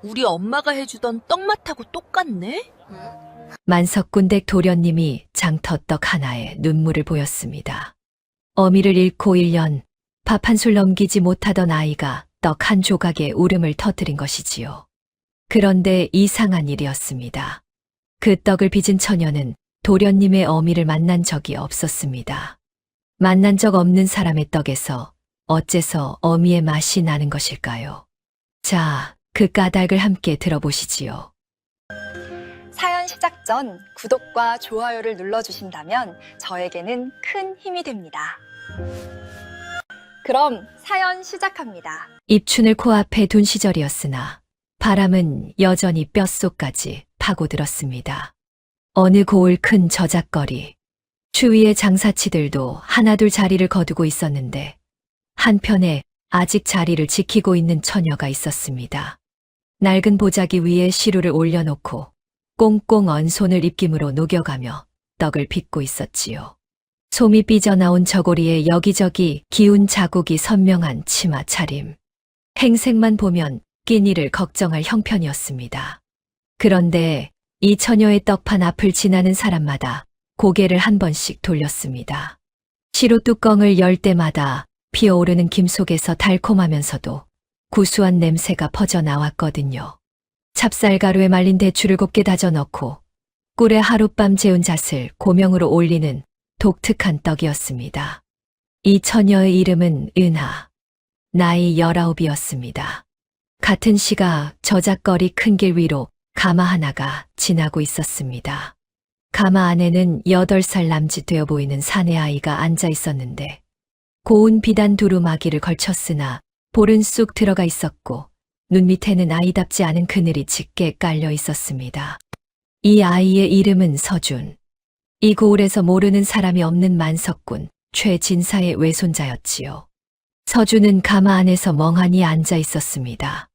우리 엄마가 해주던 떡맛하고 똑같네? 만석군댁 도련님이 장터떡 하나에 눈물을 보였습니다. 어미를 잃고 1년 밥 한 술 넘기지 못하던 아이가 떡 한 조각에 울음을 터뜨린 것이지요. 그런데 이상한 일이었습니다. 그 떡을 빚은 처녀는 도련님의 어미를 만난 적이 없었습니다. 만난 적 없는 사람의 떡에서 어째서 어미의 맛이 나는 것일까요? 자, 그 까닭을 함께 들어보시지요. 사연 시작 전 구독과 좋아요를 눌러주신다면 저에게는 큰 힘이 됩니다. 그럼 사연 시작합니다. 입춘을 코앞에 둔 시절이었으나 바람은 여전히 뼛속까지 파고들었습니다. 어느 고을 큰 저작거리, 추위의 장사치들도 하나둘 자리를 거두고 있었는데 한편에 아직 자리를 지키고 있는 처녀가 있었습니다. 낡은 보자기 위에 시루를 올려놓고 꽁꽁 언 손을 입김으로 녹여가며 떡을 빚고 있었지요. 솜이 삐져나온 저고리에 여기저기 기운 자국이 선명한 치마 차림. 행색만 보면 끼니를 걱정할 형편이었습니다. 그런데 이 처녀의 떡판 앞을 지나는 사람마다 고개를 한 번씩 돌렸습니다. 시루 뚜껑을 열 때마다 피어오르는 김 속에서 달콤하면서도 구수한 냄새가 퍼져나왔거든요. 찹쌀가루에 말린 대추를 곱게 다져 넣고 꿀에 하룻밤 재운 잣을 고명으로 올리는 독특한 떡이었습니다. 이 처녀의 이름은 은하. 나이 19이었습니다. 같은 시가 저작거리 큰 길 위로 가마 하나가 지나고 있었습니다. 가마 안에는 8살 남짓 되어 보이는 사내 아이가 앉아 있었는데 고운 비단 두루마기를 걸쳤으나 볼은 쑥 들어가 있었고 눈 밑에는 아이답지 않은 그늘이 짙게 깔려 있었습니다. 이 아이의 이름은 서준. 이 고을에서 모르는 사람이 없는 만석군 최진사의 외손자였지요. 서준은 가마 안에서 멍하니 앉아 있었습니다.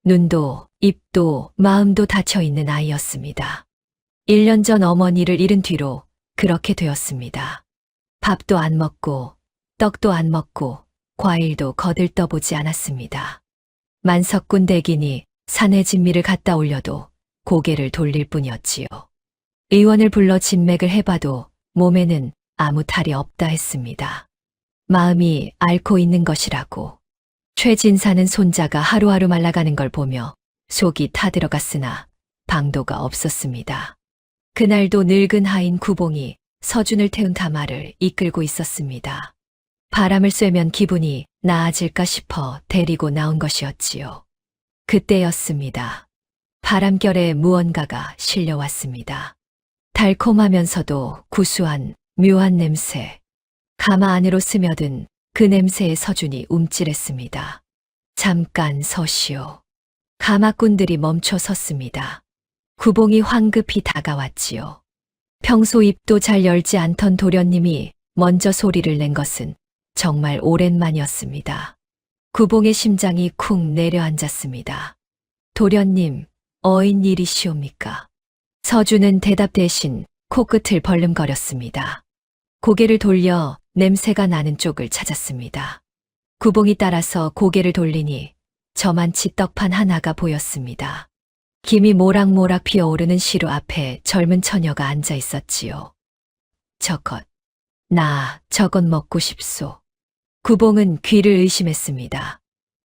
눈도 입도 마음도 닫혀 있는 아이였습니다. 1년 전 어머니를 잃은 뒤로 그렇게 되었습니다. 밥도 안 먹고 떡도 안 먹고 과일도 거들떠보지 않았습니다. 만석군 댁이니 산에 진미를 갖다 올려도 고개를 돌릴 뿐이었지요. 의원을 불러 진맥을 해봐도 몸에는 아무 탈이 없다 했습니다. 마음이 앓고 있는 것이라고. 최진사는 손자가 하루하루 말라가는 걸 보며 속이 타들어갔으나 방도가 없었습니다. 그날도 늙은 하인 구봉이 서준을 태운 다마를 이끌고 있었습니다. 바람을 쐬면 기분이 나아질까 싶어 데리고 나온 것이었지요. 그때였습니다. 바람결에 무언가가 실려왔습니다. 달콤하면서도 구수한 묘한 냄새. 가마 안으로 스며든 그 냄새에 서준이 움찔했습니다. 잠깐 서시오. 가마꾼들이 멈춰 섰습니다. 구봉이 황급히 다가왔지요. 평소 입도 잘 열지 않던 도련님이 먼저 소리를 낸 것은 정말 오랜만이었습니다. 구봉의 심장이 쿵 내려앉았습니다. 도련님, 어인 일이시옵니까? 서준은 대답 대신 코끝을 벌름거렸습니다. 고개를 돌려 냄새가 나는 쪽을 찾았습니다. 구봉이 따라서 고개를 돌리니 저만치 떡판 하나가 보였습니다. 김이 모락모락 피어오르는 시루 앞에 젊은 처녀가 앉아 있었지요. 저것, 나 저것 먹고 싶소. 구봉은 귀를 의심했습니다.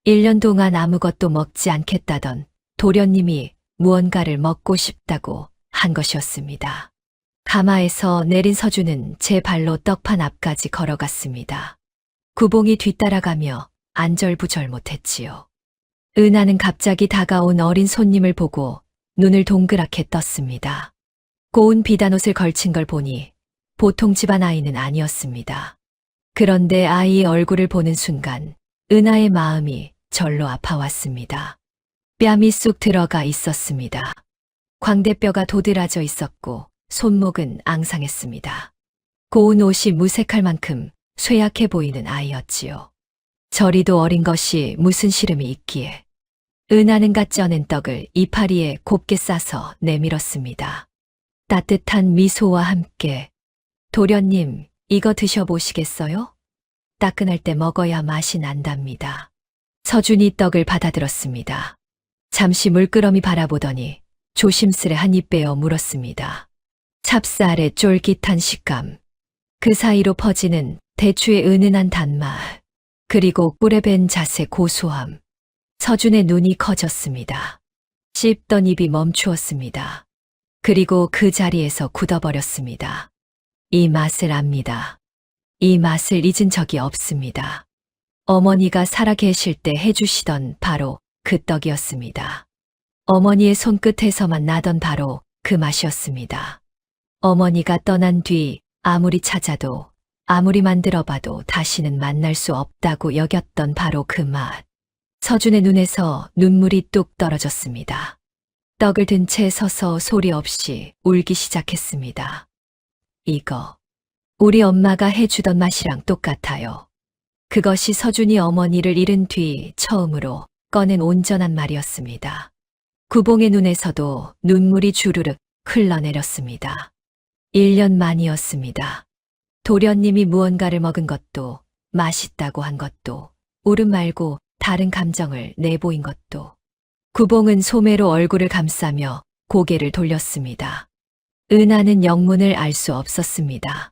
1년 동안 아무것도 먹지 않겠다던 도련님이 무언가를 먹고 싶다고 한 것이었습니다. 가마에서 내린 서준은 제 발로 떡판 앞까지 걸어갔습니다. 구봉이 뒤따라가며 안절부절 못했지요. 은하는 갑자기 다가온 어린 손님을 보고 눈을 동그랗게 떴습니다. 고운 비단옷을 걸친 걸 보니 보통 집안 아이는 아니었습니다. 그런데 아이의 얼굴을 보는 순간 은하의 마음이 절로 아파왔습니다. 뺨이 쑥 들어가 있었습니다. 광대뼈가 도드라져 있었고 손목은 앙상했습니다. 고운 옷이 무색할 만큼 쇠약해 보이는 아이였지요. 저리도 어린 것이 무슨 시름이 있기에. 은하는 갓 쪄낸 떡을 이파리에 곱게 싸서 내밀었습니다. 따뜻한 미소와 함께 도련님, 이거 드셔보시겠어요? 따끈할 때 먹어야 맛이 난답니다. 서준이 떡을 받아들었습니다. 잠시 물끄러미 바라보더니 조심스레 한 입 빼어 물었습니다. 찹쌀의 쫄깃한 식감, 그 사이로 퍼지는 대추의 은은한 단맛, 그리고 꿀에 밴 잣의 고소함. 서준의 눈이 커졌습니다. 씹던 입이 멈추었습니다. 그리고 그 자리에서 굳어버렸습니다. 이 맛을 압니다. 이 맛을 잊은 적이 없습니다. 어머니가 살아계실 때 해주시던 바로 그 떡이었습니다. 어머니의 손끝에서만 나던 바로 그 맛이었습니다. 어머니가 떠난 뒤 아무리 찾아도 아무리 만들어봐도 다시는 만날 수 없다고 여겼던 바로 그 맛. 서준의 눈에서 눈물이 뚝 떨어졌습니다. 떡을 든 채 서서 소리 없이 울기 시작했습니다. 이거, 우리 엄마가 해주던 맛이랑 똑같아요. 그것이 서준이 어머니를 잃은 뒤 처음으로 꺼낸 온전한 말이었습니다. 구봉의 눈에서도 눈물이 주르륵 흘러내렸습니다. 1년 만이었습니다. 도련님이 무언가를 먹은 것도, 맛있다고 한 것도, 울음 말고 다른 감정을 내보인 것도. 구봉은 소매로 얼굴을 감싸며 고개를 돌렸습니다. 은하는 영문을 알 수 없었습니다.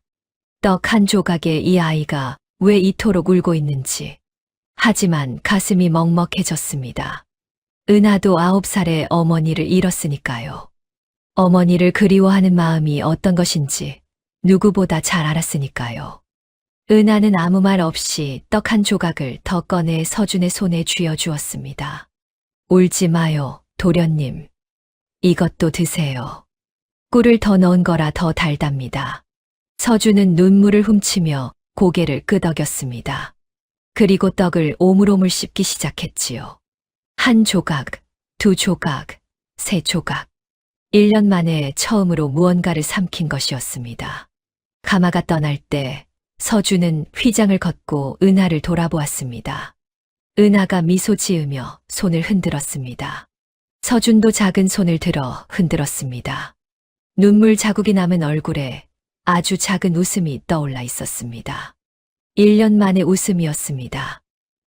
떡 한 조각에 이 아이가 왜 이토록 울고 있는지. 하지만 가슴이 먹먹해졌습니다. 은하도 9살의 어머니를 잃었으니까요. 어머니를 그리워하는 마음이 어떤 것인지 누구보다 잘 알았으니까요. 은하는 아무 말 없이 떡 한 조각을 더 꺼내 서준의 손에 쥐어주었습니다. 울지 마요, 도련님. 이것도 드세요. 꿀을 더 넣은 거라 더 달답니다. 서준은 눈물을 훔치며 고개를 끄덕였습니다. 그리고 떡을 오물오물 씹기 시작했지요. 한 조각, 두 조각, 세 조각. 1년 만에 처음으로 무언가를 삼킨 것이었습니다. 가마가 떠날 때 서준은 휘장을 걷고 은하를 돌아보았습니다. 은하가 미소 지으며 손을 흔들었습니다. 서준도 작은 손을 들어 흔들었습니다. 눈물 자국이 남은 얼굴에 아주 작은 웃음이 떠올라 있었습니다. 1년 만의 웃음이었습니다.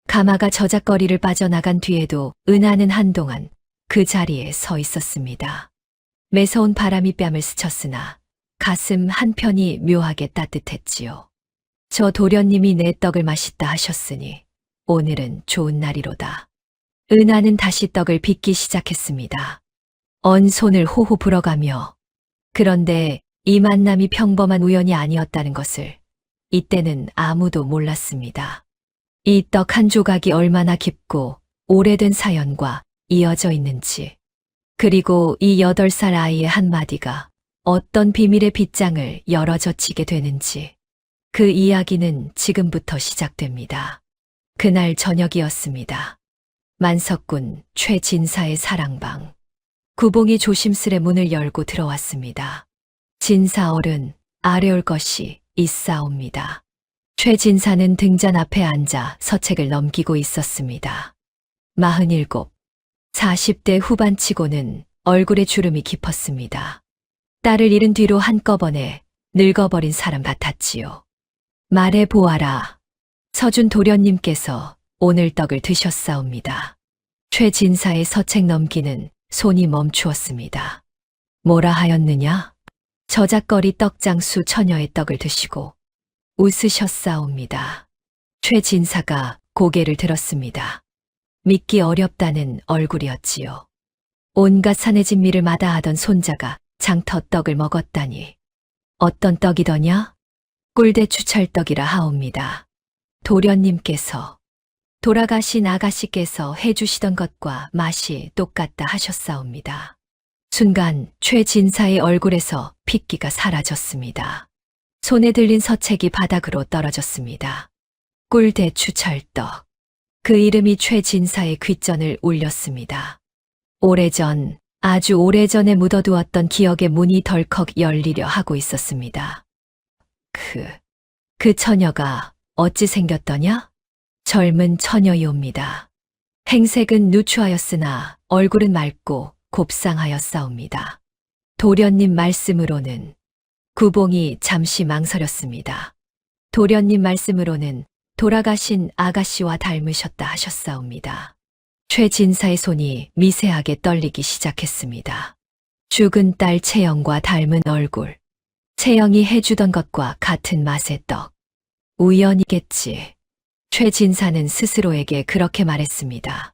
가마가 저작거리를 빠져나간 뒤에도 은하는 한동안 그 자리에 서 있었습니다. 매서운 바람이 뺨을 스쳤으나 가슴 한편이 묘하게 따뜻했지요. 저 도련님이 내 떡을 맛있다 하셨으니 오늘은 좋은 날이로다. 은하는 다시 떡을 빚기 시작했습니다. 언 손을 호호 불어가며. 그런데 이 만남이 평범한 우연이 아니었다는 것을 이때는 아무도 몰랐습니다. 이 떡 한 조각이 얼마나 깊고 오래된 사연과 이어져 있는지, 그리고 이 8살 아이의 한마디가 어떤 비밀의 빗장을 열어젖히게 되는지, 그 이야기는 지금부터 시작됩니다. 그날 저녁이었습니다. 만석군 최진사의 사랑방. 구봉이 조심스레 문을 열고 들어왔습니다. 진사 어른, 아래올 것이 있사옵니다. 최진사는 등잔 앞에 앉아 서책을 넘기고 있었습니다. 47, 40대 후반치고는 얼굴에 주름이 깊었습니다. 딸을 잃은 뒤로 한꺼번에 늙어버린 사람 같았지요. 말해 보아라. 서준 도련님께서 오늘 떡을 드셨사옵니다. 최진사의 서책 넘기는 손이 멈추었습니다. 뭐라 하였느냐? 저작거리 떡장수 처녀의 떡을 드시고 웃으셨사옵니다. 최진사가 고개를 들었습니다. 믿기 어렵다는 얼굴이었지요. 온갖 산의 진미를 마다하던 손자가 장터떡을 먹었다니. 어떤 떡이더냐? 꿀대추 찰떡이라 하옵니다. 도련님께서, 돌아가신 아가씨께서 해주시던 것과 맛이 똑같다 하셨사옵니다. 순간 최진사의 얼굴에서 핏기가 사라졌습니다. 손에 들린 서책이 바닥으로 떨어졌습니다. 꿀대추 찰떡. 그 이름이 최진사의 귓전을 울렸습니다. 오래전, 아주 오래전에 묻어두었던 기억의 문이 덜컥 열리려 하고 있었습니다. 그 처녀가 어찌 생겼더냐? 젊은 처녀이옵니다. 행색은 누추하였으나 얼굴은 맑고 곱상하였사옵니다. 도련님 말씀으로는. 구봉이 잠시 망설였습니다. 도련님 말씀으로는 돌아가신 아가씨와 닮으셨다 하셨사옵니다. 최진사의 손이 미세하게 떨리기 시작했습니다. 죽은 딸 채영과 닮은 얼굴. 채영이 해주던 것과 같은 맛의 떡. 우연이겠지. 최진사는 스스로에게 그렇게 말했습니다.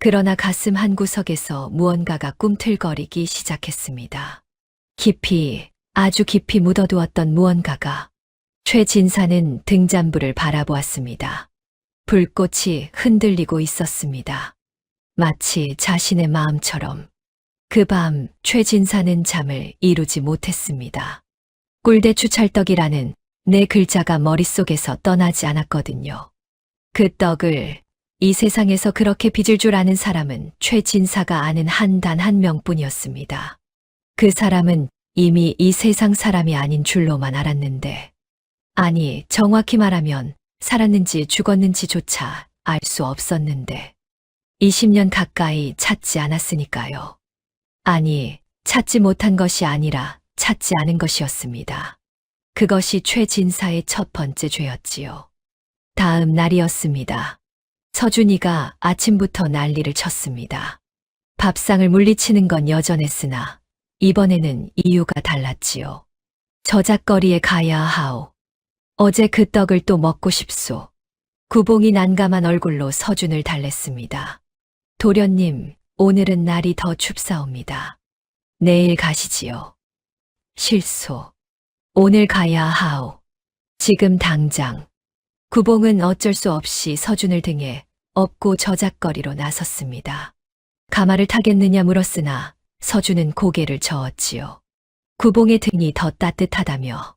그러나 가슴 한구석에서 무언가가 꿈틀거리기 시작했습니다. 깊이, 아주 깊이 묻어두었던 무언가가. 최진사는 등잔불을 바라보았습니다. 불꽃이 흔들리고 있었습니다. 마치 자신의 마음처럼. 그 밤 최진사는 잠을 이루지 못했습니다. 꿀대추 찰떡이라는 네 글자가 머릿속에서 떠나지 않았거든요. 그 떡을 이 세상에서 그렇게 빚을 줄 아는 사람은 최진사가 아는 단 한 명뿐이었습니다. 그 사람은 이미 이 세상 사람이 아닌 줄로만 알았는데, 아니, 정확히 말하면 살았는지 죽었는지조차 알 수 없었는데, 20년 가까이 찾지 않았으니까요. 아니, 찾지 못한 것이 아니라 찾지 않은 것이었습니다. 그것이 최진사의 첫 번째 죄였지요. 다음 날이었습니다. 서준이가 아침부터 난리를 쳤습니다. 밥상을 물리치는 건 여전했으나 이번에는 이유가 달랐지요. 저작거리에 가야 하오. 어제 그 떡을 또 먹고 싶소. 구봉이 난감한 얼굴로 서준을 달랬습니다. 도련님, 오늘은 날이 더 춥사옵니다. 내일 가시지요. 실소. 오늘 가야 하오. 지금 당장. 구봉은 어쩔 수 없이 서준을 등에 업고 저작거리로 나섰습니다. 가마를 타겠느냐 물었으나 서준은 고개를 저었지요. 구봉의 등이 더 따뜻하다며.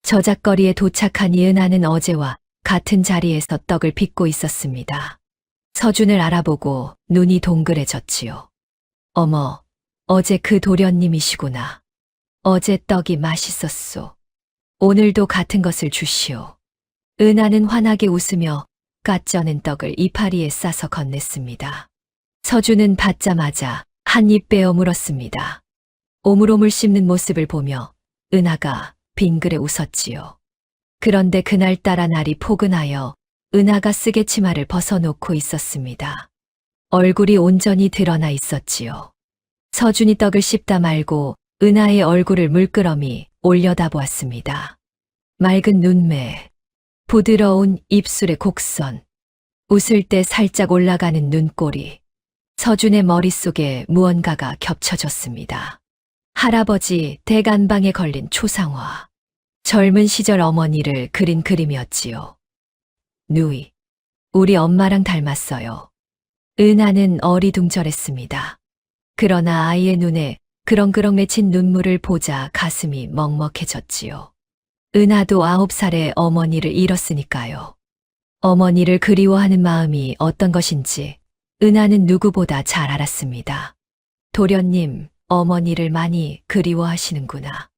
저작거리에 도착한 이은하는 어제와 같은 자리에서 떡을 빚고 있었습니다. 서준을 알아보고 눈이 동그래졌지요. 어머, 어제 그 도련님이시구나. 어제 떡이 맛있었소. 오늘도 같은 것을 주시오. 은하는 환하게 웃으며 까쩌는 떡을 이파리에 싸서 건넸습니다. 서준은 받자마자 한 입 빼어 물었습니다. 오물오물 씹는 모습을 보며 은하가 빙그레 웃었지요. 그런데 그날따라 날이 포근하여 은하가 쓰개 치마를 벗어놓고 있었습니다. 얼굴이 온전히 드러나 있었지요. 서준이 떡을 씹다 말고 은하의 얼굴을 물끄러미 올려다보았습니다. 맑은 눈매, 부드러운 입술의 곡선, 웃을 때 살짝 올라가는 눈꼬리. 서준의 머릿속에 무언가가 겹쳐졌습니다. 할아버지 대간방에 걸린 초상화. 젊은 시절 어머니를 그린 그림이었지요. 누이, 우리 엄마랑 닮았어요. 은하는 어리둥절했습니다. 그러나 아이의 눈에 그렁그렁 맺힌 눈물을 보자 가슴이 먹먹해졌지요. 은하도 9살에 어머니를 잃었으니까요. 어머니를 그리워하는 마음이 어떤 것인지 은하는 누구보다 잘 알았습니다. 도련님, 어머니를 많이 그리워하시는구나.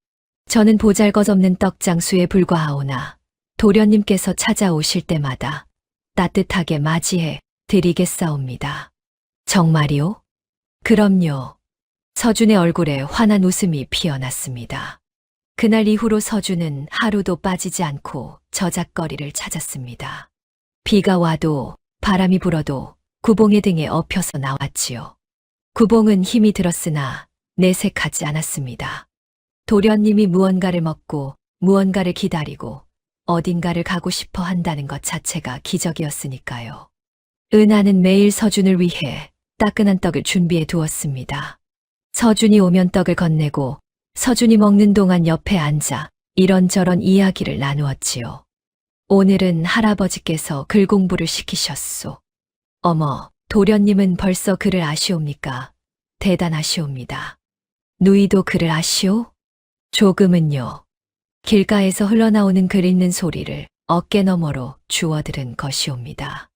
저는 보잘것없는 떡장수에 불과하오나 도련님께서 찾아오실 때마다 따뜻하게 맞이해 드리겠사옵니다. 정말이요? 그럼요. 서준의 얼굴에 환한 웃음이 피어났습니다. 그날 이후로 서준은 하루도 빠지지 않고 저작거리를 찾았습니다. 비가 와도 바람이 불어도 구봉의 등에 엎혀서 나왔지요. 구봉은 힘이 들었으나 내색하지 않았습니다. 도련님이 무언가를 먹고 무언가를 기다리고 어딘가를 가고 싶어 한다는 것 자체가 기적이었으니까요. 은하는 매일 서준을 위해 따끈한 떡을 준비해 두었습니다. 서준이 오면 떡을 건네고 서준이 먹는 동안 옆에 앉아 이런저런 이야기를 나누었지요. 오늘은 할아버지께서 글 공부를 시키셨소. 어머, 도련님은 벌써 글을 아시옵니까? 대단하시옵니다. 누이도 글을 아시오? 조금은요. 길가에서 흘러나오는 글 읽는 소리를 어깨너머로 주워들은 것이옵니다.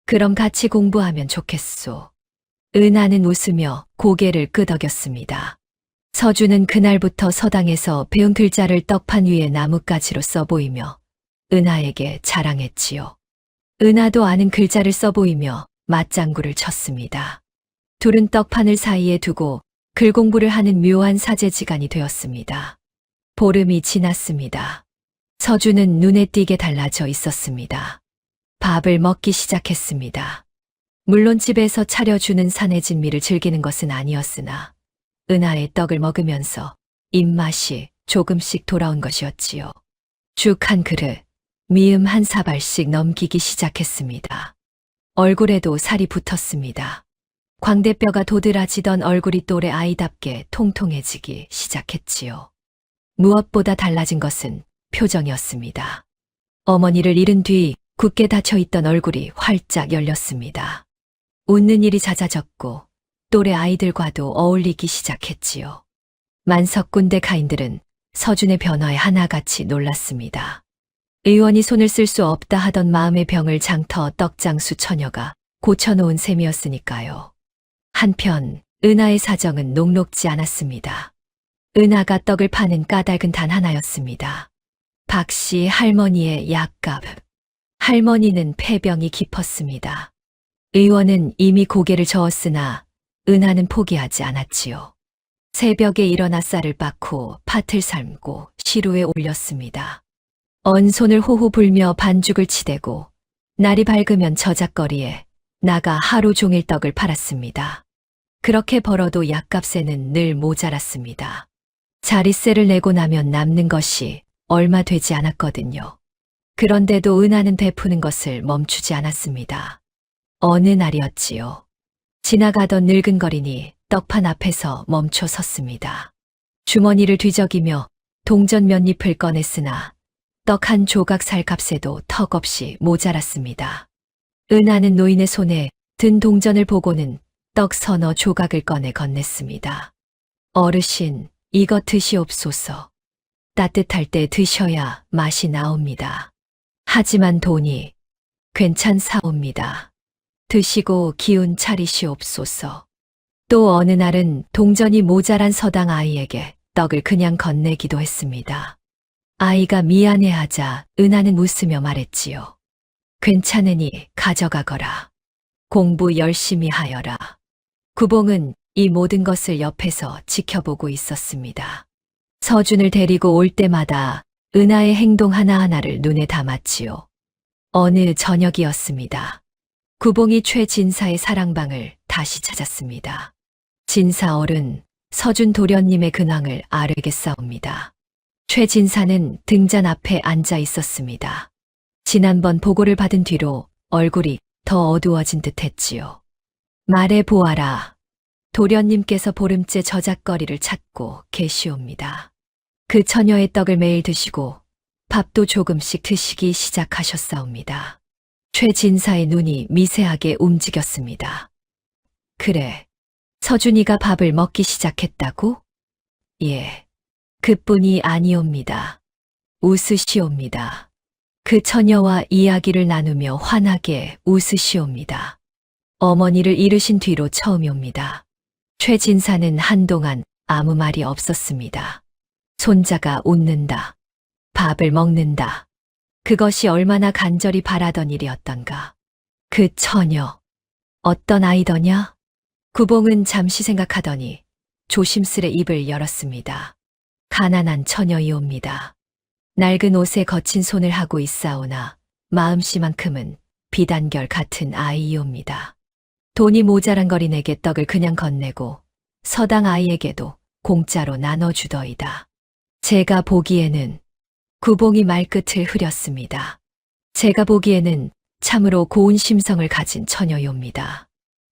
그럼 같이 공부하면 좋겠소. 은하는 웃으며 고개를 끄덕였습니다. 서준은 그날부터 서당에서 배운 글자를 떡판 위에 나뭇가지로 써보이며 은하에게 자랑했지요. 은하도 아는 글자를 써보이며 맞장구를 쳤습니다. 둘은 떡판을 사이에 두고 글 공부를 하는 묘한 사제지간이 되었습니다. 보름이 지났습니다. 서준은 눈에 띄게 달라져 있었습니다. 밥을 먹기 시작했습니다. 물론 집에서 차려주는 산해진미를 즐기는 것은 아니었으나 은하의 떡을 먹으면서 입맛이 조금씩 돌아온 것이었지요. 죽 한 그릇, 미음 한 사발씩 넘기기 시작했습니다. 얼굴에도 살이 붙었습니다. 광대뼈가 도드라지던 얼굴이 또래 아이답게 통통해지기 시작했지요. 무엇보다 달라진 것은 표정이었습니다. 어머니를 잃은 뒤 굳게 닫혀있던 얼굴이 활짝 열렸습니다. 웃는 일이 잦아졌고 또래 아이들과도 어울리기 시작했지요. 만석군 대가인들은 서준의 변화에 하나같이 놀랐습니다. 의원이 손을 쓸 수 없다 하던 마음의 병을 장터 떡장수 처녀가 고쳐놓은 셈이었으니까요. 한편 은하의 사정은 녹록지 않았습니다. 은하가 떡을 파는 까닭은 단 하나였습니다. 박씨 할머니의 약값. 할머니는 폐병이 깊었습니다. 의원은 이미 고개를 저었으나 은하는 포기하지 않았지요. 새벽에 일어나 쌀을 빻고 팥을 삶고 시루에 올렸습니다. 언 손을 호호 불며 반죽을 치대고 날이 밝으면 저작거리에 나가 하루 종일 떡을 팔았습니다. 그렇게 벌어도 약값에는 늘 모자랐습니다. 자릿세를 내고 나면 남는 것이 얼마 되지 않았거든요. 그런데도 은하는 베푸는 것을 멈추지 않았습니다. 어느 날이었지요. 지나가던 늙은 거린이 떡판 앞에서 멈춰 섰습니다. 주머니를 뒤적이며 동전 몇 잎을 꺼냈으나 떡 한 조각 살 값에도 턱없이 모자랐습니다. 은하는 노인의 손에 든 동전을 보고는 떡 서너 조각을 꺼내 건넸습니다. 어르신, 이거 드시옵소서. 따뜻할 때 드셔야 맛이 나옵니다. 하지만 돈이 괜찮사옵니다. 드시고 기운 차리시옵소서. 또 어느 날은 동전이 모자란 서당 아이에게 떡을 그냥 건네기도 했습니다. 아이가 미안해하자 은하는 웃으며 말했지요. 괜찮으니 가져가거라. 공부 열심히 하여라. 구봉은 이 모든 것을 옆에서 지켜보고 있었습니다. 서준을 데리고 올 때마다 은하의 행동 하나하나를 눈에 담았지요. 어느 저녁이었습니다. 구봉이 최진사의 사랑방을 다시 찾았습니다. 진사 어른, 서준 도련님의 근황을 아뢰겠사옵니다. 최진사는 등잔 앞에 앉아 있었습니다. 지난번 보고를 받은 뒤로 얼굴이 더 어두워진 듯 했지요. 말해 보아라. 도련님께서 보름째 저작거리를 찾고 계시옵니다. 그 처녀의 떡을 매일 드시고 밥도 조금씩 드시기 시작하셨사옵니다. 최진사의 눈이 미세하게 움직였습니다. 그래, 서준이가 밥을 먹기 시작했다고? 예, 그뿐이 아니옵니다. 웃으시옵니다. 그 처녀와 이야기를 나누며 환하게 웃으시옵니다. 어머니를 잃으신 뒤로 처음이옵니다. 최진사는 한동안 아무 말이 없었습니다. 손자가 웃는다. 밥을 먹는다. 그것이 얼마나 간절히 바라던 일이었던가. 그 처녀, 어떤 아이더냐? 구봉은 잠시 생각하더니 조심스레 입을 열었습니다. 가난한 처녀이옵니다. 낡은 옷에 거친 손을 하고 있사오나 마음씨만큼은 비단결 같은 아이이옵니다. 돈이 모자란 거린에게 떡을 그냥 건네고 서당 아이에게도 공짜로 나눠주더이다. 제가 보기에는 구봉이 말끝을 흐렸습니다. 제가 보기에는 참으로 고운 심성을 가진 처녀이옵니다.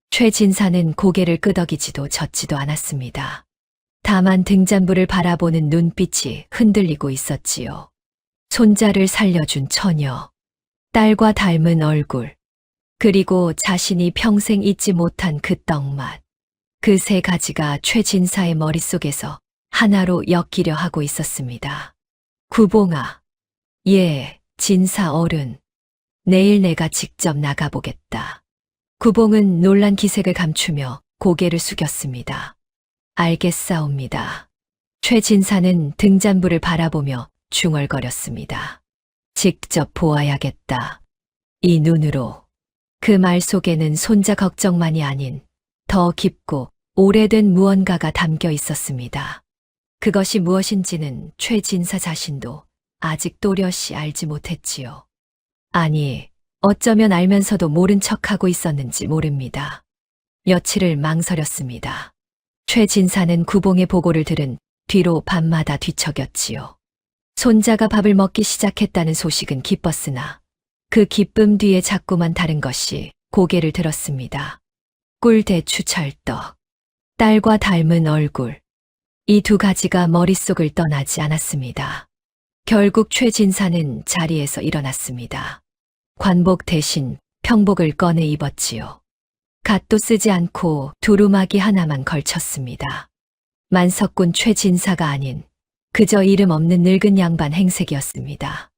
최진사는 고개를 끄덕이지도 젓지도 않았습니다. 다만 등잔불을 바라보는 눈빛이 흔들리고 있었지요. 손자를 살려준 처녀, 딸과 닮은 얼굴, 그리고 자신이 평생 잊지 못한 그 떡맛. 그 세 가지가 최진사의 머릿속에서 하나로 엮이려 하고 있었습니다. 구봉아, 예, 진사 어른. 내일 내가 직접 나가보겠다. 구봉은 놀란 기색을 감추며 고개를 숙였습니다. 알겠사옵니다. 최진사는 등잔불을 바라보며 중얼거렸습니다. 직접 보아야겠다. 이 눈으로. 그 말 속에는 손자 걱정만이 아닌 더 깊고 오래된 무언가가 담겨 있었습니다. 그것이 무엇인지는 최진사 자신도 아직 또렷이 알지 못했지요. 아니, 어쩌면 알면서도 모른 척하고 있었는지 모릅니다. 며칠을 망설였습니다. 최 진사는 구봉의 보고를 들은 뒤로 밤마다 뒤척였지요. 손자가 밥을 먹기 시작했다는 소식은 기뻤으나 그 기쁨 뒤에 자꾸만 다른 것이 고개를 들었습니다. 꿀대추 찰떡, 딸과 닮은 얼굴, 이 두 가지가 머릿속을 떠나지 않았습니다. 결국 최 진사는 자리에서 일어났습니다. 관복 대신 평복을 꺼내 입었지요. 갓도 쓰지 않고 두루마기 하나만 걸쳤습니다. 만석군 최 진사가 아닌 그저 이름 없는 늙은 양반 행색이었습니다.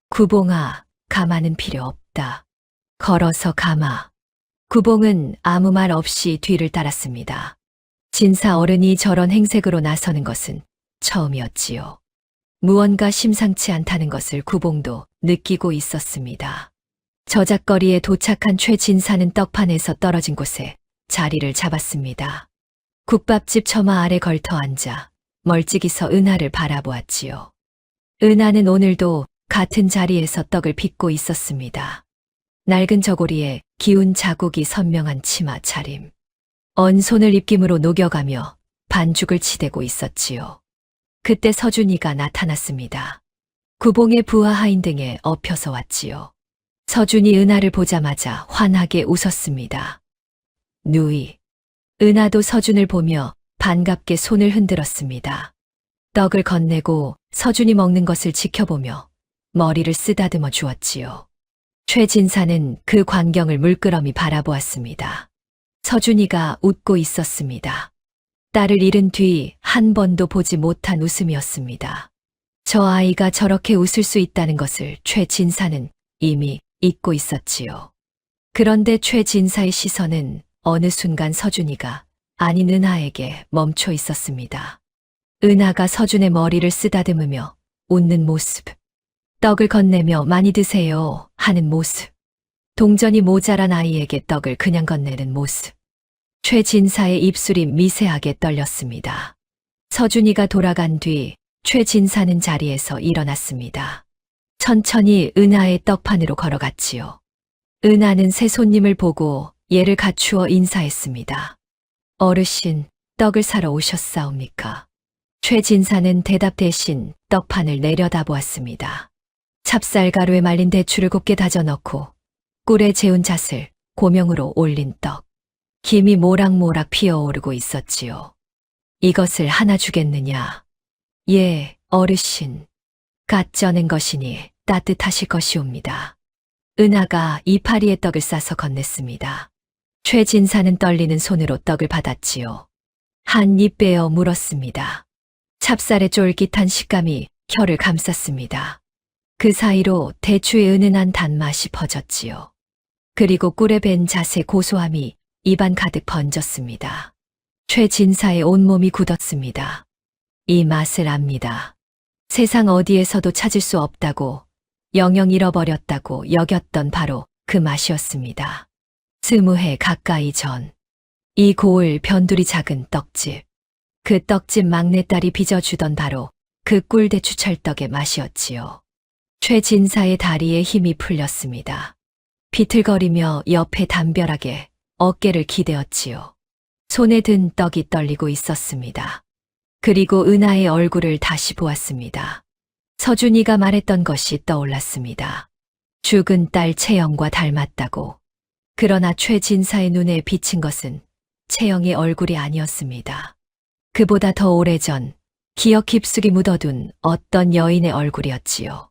구봉아, 가마는 필요 없다. 걸어서 가마. 구봉은 아무 말 없이 뒤를 따랐습니다. 진사 어른이 저런 행색으로 나서는 것은 처음이었지요. 무언가 심상치 않다는 것을 구봉도 느끼고 있었습니다. 저작거리에 도착한 최 진사는 떡판에서 떨어진 곳에 자리를 잡았습니다. 국밥집 처마 아래 걸터 앉아 멀찍이 서 은하를 바라보았지요. 은하는 오늘도 같은 자리에서 떡을 빚고 있었습니다. 낡은 저고리에 기운 자국이 선명한 치마 차림. 언 손을 입김으로 녹여가며 반죽을 치대고 있었지요. 그때 서준이가 나타났습니다. 구봉의 부하 하인 등에 엎혀서 왔지요. 서준이 은하를 보자마자 환하게 웃었습니다. 누이. 은하도 서준을 보며 반갑게 손을 흔들었습니다. 떡을 건네고 서준이 먹는 것을 지켜보며 머리를 쓰다듬어 주었지요. 최 진사는 그 광경을 물끄러미 바라보았습니다. 서준이가 웃고 있었습니다. 딸을 잃은 뒤 한 번도 보지 못한 웃음이었습니다. 저 아이가 저렇게 웃을 수 있다는 것을 최 진사는 이미 잊고 있었지요. 그런데 최 진사의 시선은 어느 순간 서준이가 아닌 은하에게 멈춰 있었습니다. 은하가 서준의 머리를 쓰다듬으며 웃는 모습. 떡을 건네며 많이 드세요 하는 모습. 동전이 모자란 아이에게 떡을 그냥 건네는 모습. 최 진사의 입술이 미세하게 떨렸습니다. 서준이가 돌아간 뒤 최 진사는 자리에서 일어났습니다. 천천히 은하의 떡판으로 걸어갔지요. 은하는 새 손님을 보고 예를 갖추어 인사했습니다. 어르신, 떡을 사러 오셨사옵니까? 최 진사는 대답 대신 떡판을 내려다보았습니다. 찹쌀가루에 말린 대추를 곱게 다져 넣고 꿀에 재운 잣을 고명으로 올린 떡. 김이 모락모락 피어오르고 있었지요. 이것을 하나 주겠느냐? 예, 어르신. 갓 쪄낸 것이니 따뜻하실 것이옵니다. 은하가 이파리에 떡을 싸서 건넸습니다. 최 진사는 떨리는 손으로 떡을 받았지요. 한 입 빼어 물었습니다. 찹쌀의 쫄깃한 식감이 혀를 감쌌습니다. 그 사이로 대추의 은은한 단맛이 퍼졌지요. 그리고 꿀에 밴 잣의 고소함이 입안 가득 번졌습니다. 최 진사의 온몸이 굳었습니다. 이 맛을 압니다. 세상 어디에서도 찾을 수 없다고, 영영 잃어버렸다고 여겼던 바로 그 맛이었습니다. 20해 가까이 전, 이 고을 변두리 작은 떡집. 그 떡집 막내딸이 빚어주던 바로 그 꿀대추 찰떡의 맛이었지요. 최 진사의 다리에 힘이 풀렸습니다. 비틀거리며 옆에 담벼락에 어깨를 기대었지요. 손에 든 떡이 떨리고 있었습니다. 그리고 은하의 얼굴을 다시 보았습니다. 서준이가 말했던 것이 떠올랐습니다. 죽은 딸 채영과 닮았다고. 그러나 최 진사의 눈에 비친 것은 채영의 얼굴이 아니었습니다. 그보다 더 오래전 기억 깊숙이 묻어둔 어떤 여인의 얼굴이었지요.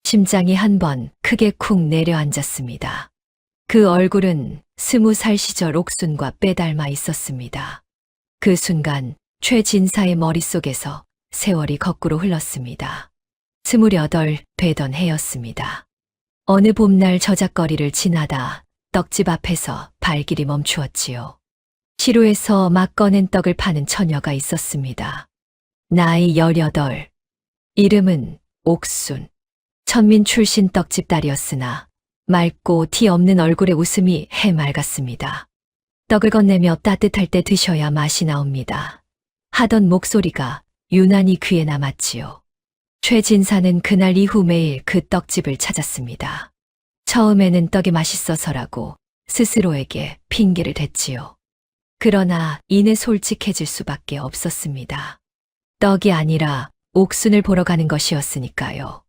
심장이 한 번 크게 쿵 내려앉았습니다. 그 얼굴은 20살 시절 옥순과 빼닮아 있었습니다. 그 순간 최 진사의 머릿속에서 세월이 거꾸로 흘렀습니다. 28 되던 해였습니다. 어느 봄날 저작거리를 지나다 떡집 앞에서 발길이 멈추었지요. 시루에서 막 꺼낸 떡을 파는 처녀가 있었습니다. 나이 18. 이름은 옥순. 천민 출신 떡집 딸이었으나 맑고 티 없는 얼굴의 웃음이 해맑았습니다. 떡을 건네며 따뜻할 때 드셔야 맛이 나옵니다. 하던 목소리가 유난히 귀에 남았지요. 최 진사는 그날 이후 매일 그 떡집을 찾았습니다. 처음에는 떡이 맛있어서라고 스스로에게 핑계를 댔지요. 그러나 이내 솔직해질 수밖에 없었습니다. 떡이 아니라 옥순을 보러 가는 것이었으니까요.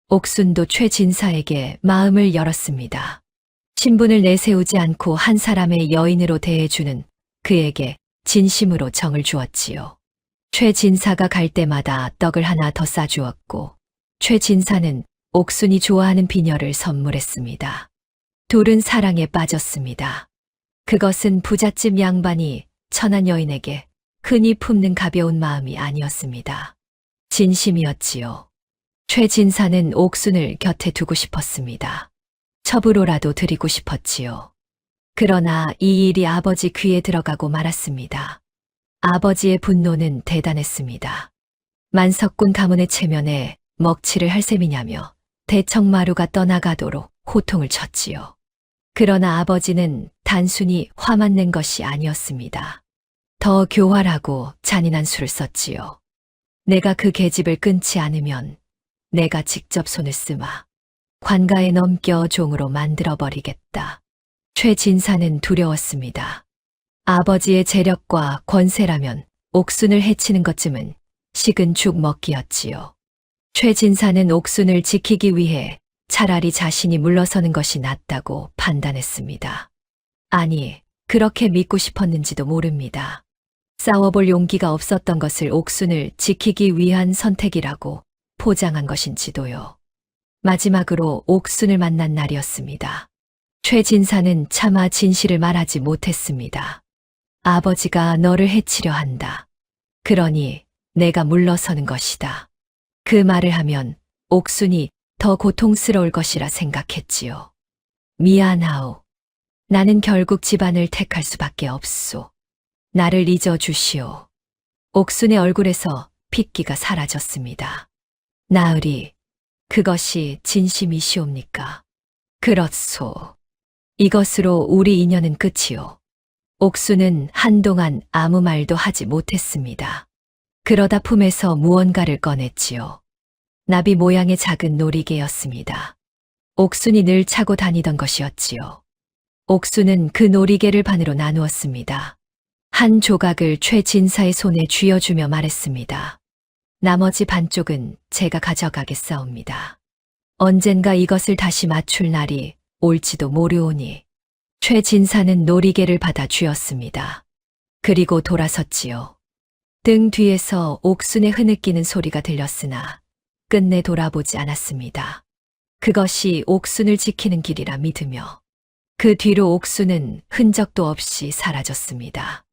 옥순도 최진사에게 마음을 열었습니다. 신분을 내세우지 않고 한 사람의 여인으로 대해주는 그에게 진심으로 정을 주었지요. 최진사가 갈 때마다 떡을 하나 더 싸주었고, 최진사는 옥순이 좋아하는 비녀를 선물했습니다. 둘은 사랑에 빠졌습니다. 그것은 부잣집 양반이 천한 여인에게 흔히 품는 가벼운 마음이 아니었습니다. 진심이었지요. 최진사는 옥순을 곁에 두고 싶었습니다. 첩으로라도 드리고 싶었지요. 그러나 이 일이 아버지 귀에 들어가고 말았습니다. 아버지의 분노는 대단했습니다. 만석군 가문의 체면에 먹칠을 할 셈이냐며 대청마루가 떠나가도록 호통을 쳤지요. 그러나 아버지는 단순히 화만 낸 것이 아니었습니다. 더 교활하고 잔인한 수를 썼지요. 내가 그 계집을 끊지 않으면 내가 직접 손을 쓰마 관가에 넘겨 종으로 만들어버리겠다. 최진사는 두려웠습니다. 아버지의 재력과 권세라면 옥순을 해치는 것쯤은 식은 죽 먹기였지요. 최진사는 옥순을 지키기 위해 차라리 자신이 물러서는 것이 낫다고 판단했습니다. 아니, 그렇게 믿고 싶었는지도 모릅니다. 싸워볼 용기가 없었던 것을 옥순을 지키기 위한 선택이라고 포장한 것인지도요. 마지막으로 옥순을 만난 날이었습니다. 최진사는 차마 진실을 말하지 못했습니다. 아버지가 너를 해치려 한다. 그러니 내가 물러서는 것이다. 그 말을 하면 옥순이 더 고통스러울 것이라 생각했지요. 미안하오. 나는 결국 집안을 택할 수밖에 없소. 나를 잊어주시오. 옥순의 얼굴에서 핏기가 사라졌습니다. 나으리, 그것이 진심이시옵니까? 그렇소. 이것으로 우리 인연은 끝이오. 옥순은 한동안 아무 말도 하지 못했습니다. 그러다 품에서 무언가를 꺼냈지요. 나비 모양의 작은 놀이개였습니다. 옥순이 늘 차고 다니던 것이었지요. 옥순은 그 놀이개를 반으로 나누었습니다. 한 조각을 최진사의 손에 쥐어주며 말했습니다. 나머지 반쪽은 제가 가져가겠사옵니다. 언젠가 이것을 다시 맞출 날이 올지도 모르오니. 최진사는 놀이개를 받아 쥐었습니다. 그리고 돌아섰지요. 등 뒤에서 옥순의 흐느끼는 소리가 들렸으나 끝내 돌아보지 않았습니다. 그것이 옥순을 지키는 길이라 믿으며 그 뒤로 옥순은 흔적도 없이 사라졌습니다.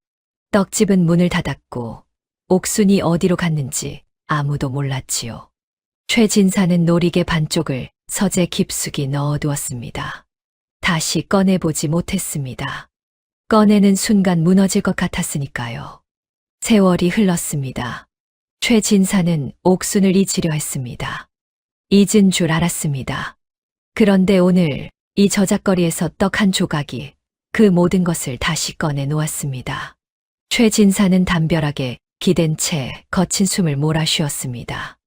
떡집은 문을 닫았고 옥순이 어디로 갔는지 아무도 몰랐지요. 최진사는 놀이개 반쪽을 서재 깊숙이 넣어두었습니다. 다시 꺼내보지 못했습니다. 꺼내는 순간 무너질 것 같았으니까요. 세월이 흘렀습니다. 최진사는 옥순을 잊으려 했습니다. 잊은 줄 알았습니다. 그런데 오늘 이 저작거리에서 떡 한 조각이 그 모든 것을 다시 꺼내 놓았습니다. 최진사는 담벼락에 기댄 채 거친 숨을 몰아쉬었습니다.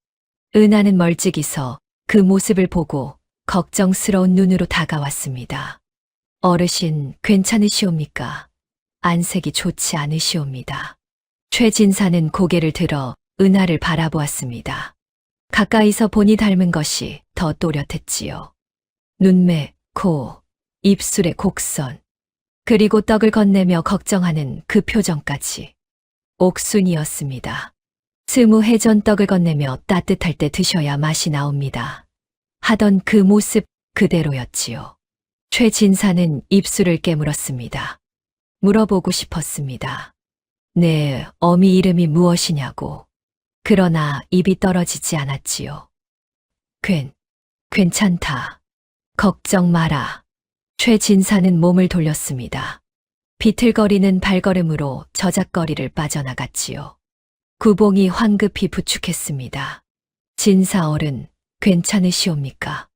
은하는 멀찍이서 그 모습을 보고 걱정스러운 눈으로 다가왔습니다. 어르신, 괜찮으시옵니까? 안색이 좋지 않으시옵니다. 최진사는 고개를 들어 은하를 바라보았습니다. 가까이서 보니 닮은 것이 더 또렷했지요. 눈매, 코, 입술의 곡선, 그리고 떡을 건네며 걱정하는 그 표정까지. 옥순이었습니다. 20해 전 떡을 건네며 따뜻할 때 드셔야 맛이 나옵니다. 하던 그 모습 그대로였지요. 최진사는 입술을 깨물었습니다. 물어보고 싶었습니다. 네, 어미 이름이 무엇이냐고. 그러나 입이 떨어지지 않았지요. 괜찮다. 걱정 마라. 최진사는 몸을 돌렸습니다. 비틀거리는 발걸음으로 저작거리를 빠져나갔지요. 구봉이 황급히 부축했습니다. 진사 어른, 괜찮으시옵니까?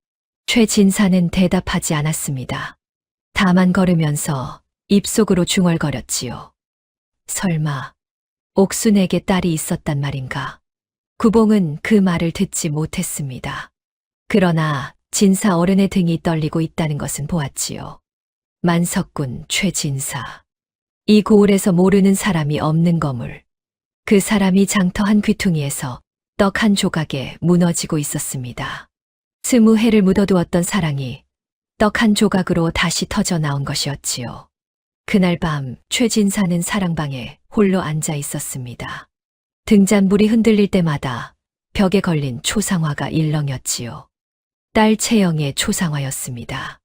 최진사는 대답하지 않았습니다. 다만 걸으면서 입속으로 중얼거렸지요. 설마 옥순에게 딸이 있었단 말인가? 구봉은 그 말을 듣지 못했습니다. 그러나 진사 어른의 등이 떨리고 있다는 것은 보았지요. 만석군 최진사. 이 고을에서 모르는 사람이 없는 거물. 그 사람이 장터 한 귀퉁이에서 떡 한 조각에 무너지고 있었습니다. 20해를 묻어두었던 사랑이 떡 한 조각으로 다시 터져 나온 것이었지요. 그날 밤 최진사는 사랑방에 홀로 앉아 있었습니다. 등잔불이 흔들릴 때마다 벽에 걸린 초상화가 일렁였지요. 딸 채영의 초상화였습니다.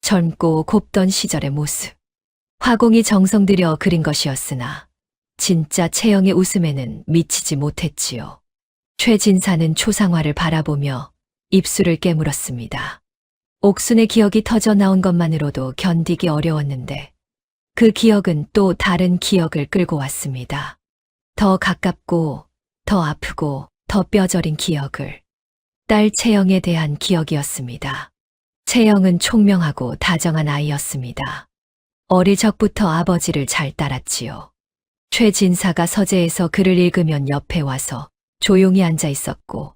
젊고 곱던 시절의 모습. 화공이 정성 들여 그린 것이었으나 진짜 채영의 웃음에는 미치지 못했지요. 최진사는 초상화를 바라보며 입술을 깨물었습니다. 옥순의 기억이 터져 나온 것만으로도 견디기 어려웠는데 그 기억은 또 다른 기억을 끌고 왔습니다. 더 가깝고 더 아프고 더 뼈저린 기억을. 딸 채영에 대한 기억이었습니다. 채영은 총명하고 다정한 아이였습니다. 어릴 적부터 아버지를 잘 따랐지요. 최진사가 서재에서 글을 읽으면 옆에 와서 조용히 앉아 있었고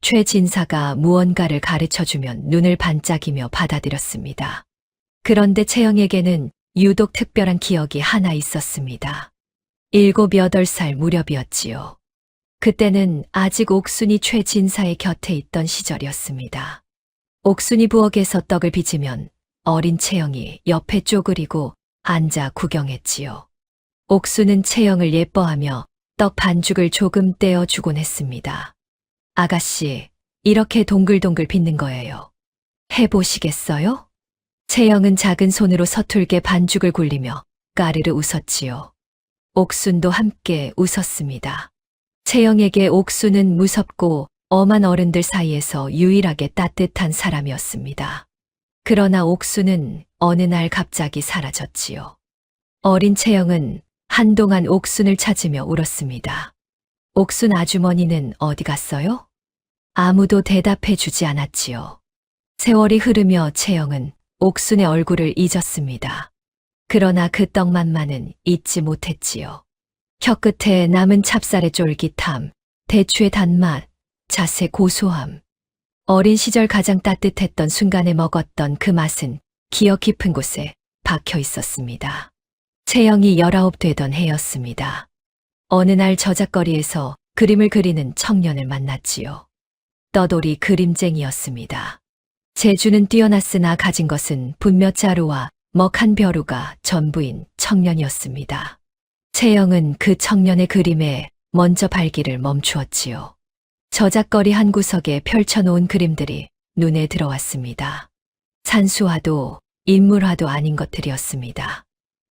최진사가 무언가를 가르쳐주면 눈을 반짝이며 받아들였습니다. 그런데 채영에게는 유독 특별한 기억이 하나 있었습니다. 7, 8살 무렵이었지요. 그때는 아직 옥순이 최진사의 곁에 있던 시절이었습니다. 옥순이 부엌에서 떡을 빚으면 어린 채영이 옆에 쪼그리고 앉아 구경했지요. 옥순은 채영을 예뻐하며 떡 반죽을 조금 떼어주곤 했습니다. 아가씨, 이렇게 동글동글 빚는 거예요. 해보시겠어요? 채영은 작은 손으로 서툴게 반죽을 굴리며 까르르 웃었지요. 옥순도 함께 웃었습니다. 채영에게 옥순은 무섭고 엄한 어른들 사이에서 유일하게 따뜻한 사람이었습니다. 그러나 옥순은 어느 날 갑자기 사라졌지요. 어린 채영은 한동안 옥순을 찾으며 울었습니다. 옥순 아주머니는 어디 갔어요? 아무도 대답해 주지 않았지요. 세월이 흐르며 채영은 옥순의 얼굴을 잊었습니다. 그러나 그 떡맛만은 잊지 못했지요. 혀끝에 남은 찹쌀의 쫄깃함, 대추의 단맛, 잣의 고소함. 어린 시절 가장 따뜻했던 순간에 먹었던 그 맛은 기억 깊은 곳에 박혀 있었습니다. 채영이 19 되던 해였습니다. 어느 날 저작거리에서 그림을 그리는 청년을 만났지요. 떠돌이 그림쟁이였습니다. 재주는 뛰어났으나 가진 것은 분몇 자루와 먹한 벼루가 전부인 청년이었습니다. 채영은 그 청년의 그림에 먼저 발길을 멈추었지요. 저작거리 한 구석에 펼쳐놓은 그림들이 눈에 들어왔습니다. 산수화도 인물화도 아닌 것들이었습니다.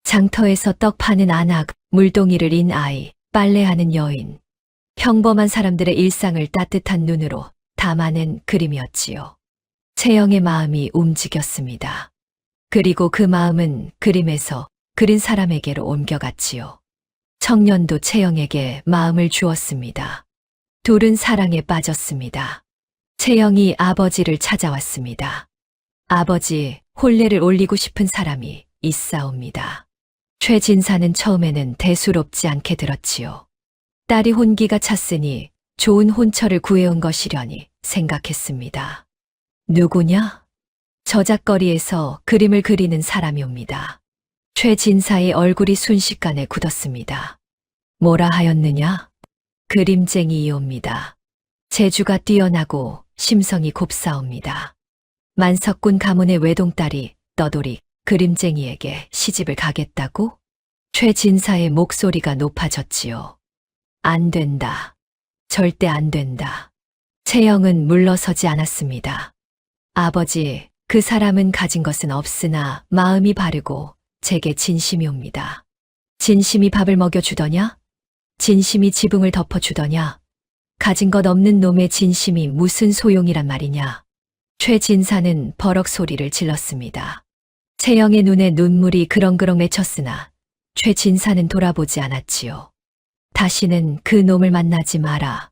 장터에서 떡 파는 아낙, 물동이를 인 아이, 빨래하는 여인. 평범한 사람들의 일상을 따뜻한 눈으로 담아낸 그림이었지요. 채영의 마음이 움직였습니다. 그리고 그 마음은 그림에서 그린 사람에게로 옮겨갔지요. 청년도 채영에게 마음을 주었습니다. 둘은 사랑에 빠졌습니다. 채영이 아버지를 찾아왔습니다. 아버지, 혼례를 올리고 싶은 사람이 있사옵니다. 최진사는 처음에는 대수롭지 않게 들었지요. 딸이 혼기가 찼으니 좋은 혼처를 구해온 것이려니 생각했습니다. 누구냐? 저작거리에서 그림을 그리는 사람이 옵니다. 최진사의 얼굴이 순식간에 굳었습니다. 뭐라 하였느냐? 그림쟁이이옵니다. 재주가 뛰어나고 심성이 곱사옵니다. 만석군 가문의 외동딸이 떠돌이 그림쟁이에게 시집을 가겠다고? 최진사의 목소리가 높아졌지요. 안 된다. 절대 안 된다. 채영은 물러서지 않았습니다. 아버지, 그 사람은 가진 것은 없으나 마음이 바르고 제게 진심이 옵니다. 진심이 밥을 먹여주더냐? 진심이 지붕을 덮어주더냐? 가진 것 없는 놈의 진심이 무슨 소용이란 말이냐? 최진사는 버럭 소리를 질렀습니다. 채영의 눈에 눈물이 그렁그렁 맺혔으나 최진사는 돌아보지 않았지요. 다시는 그 놈을 만나지 마라.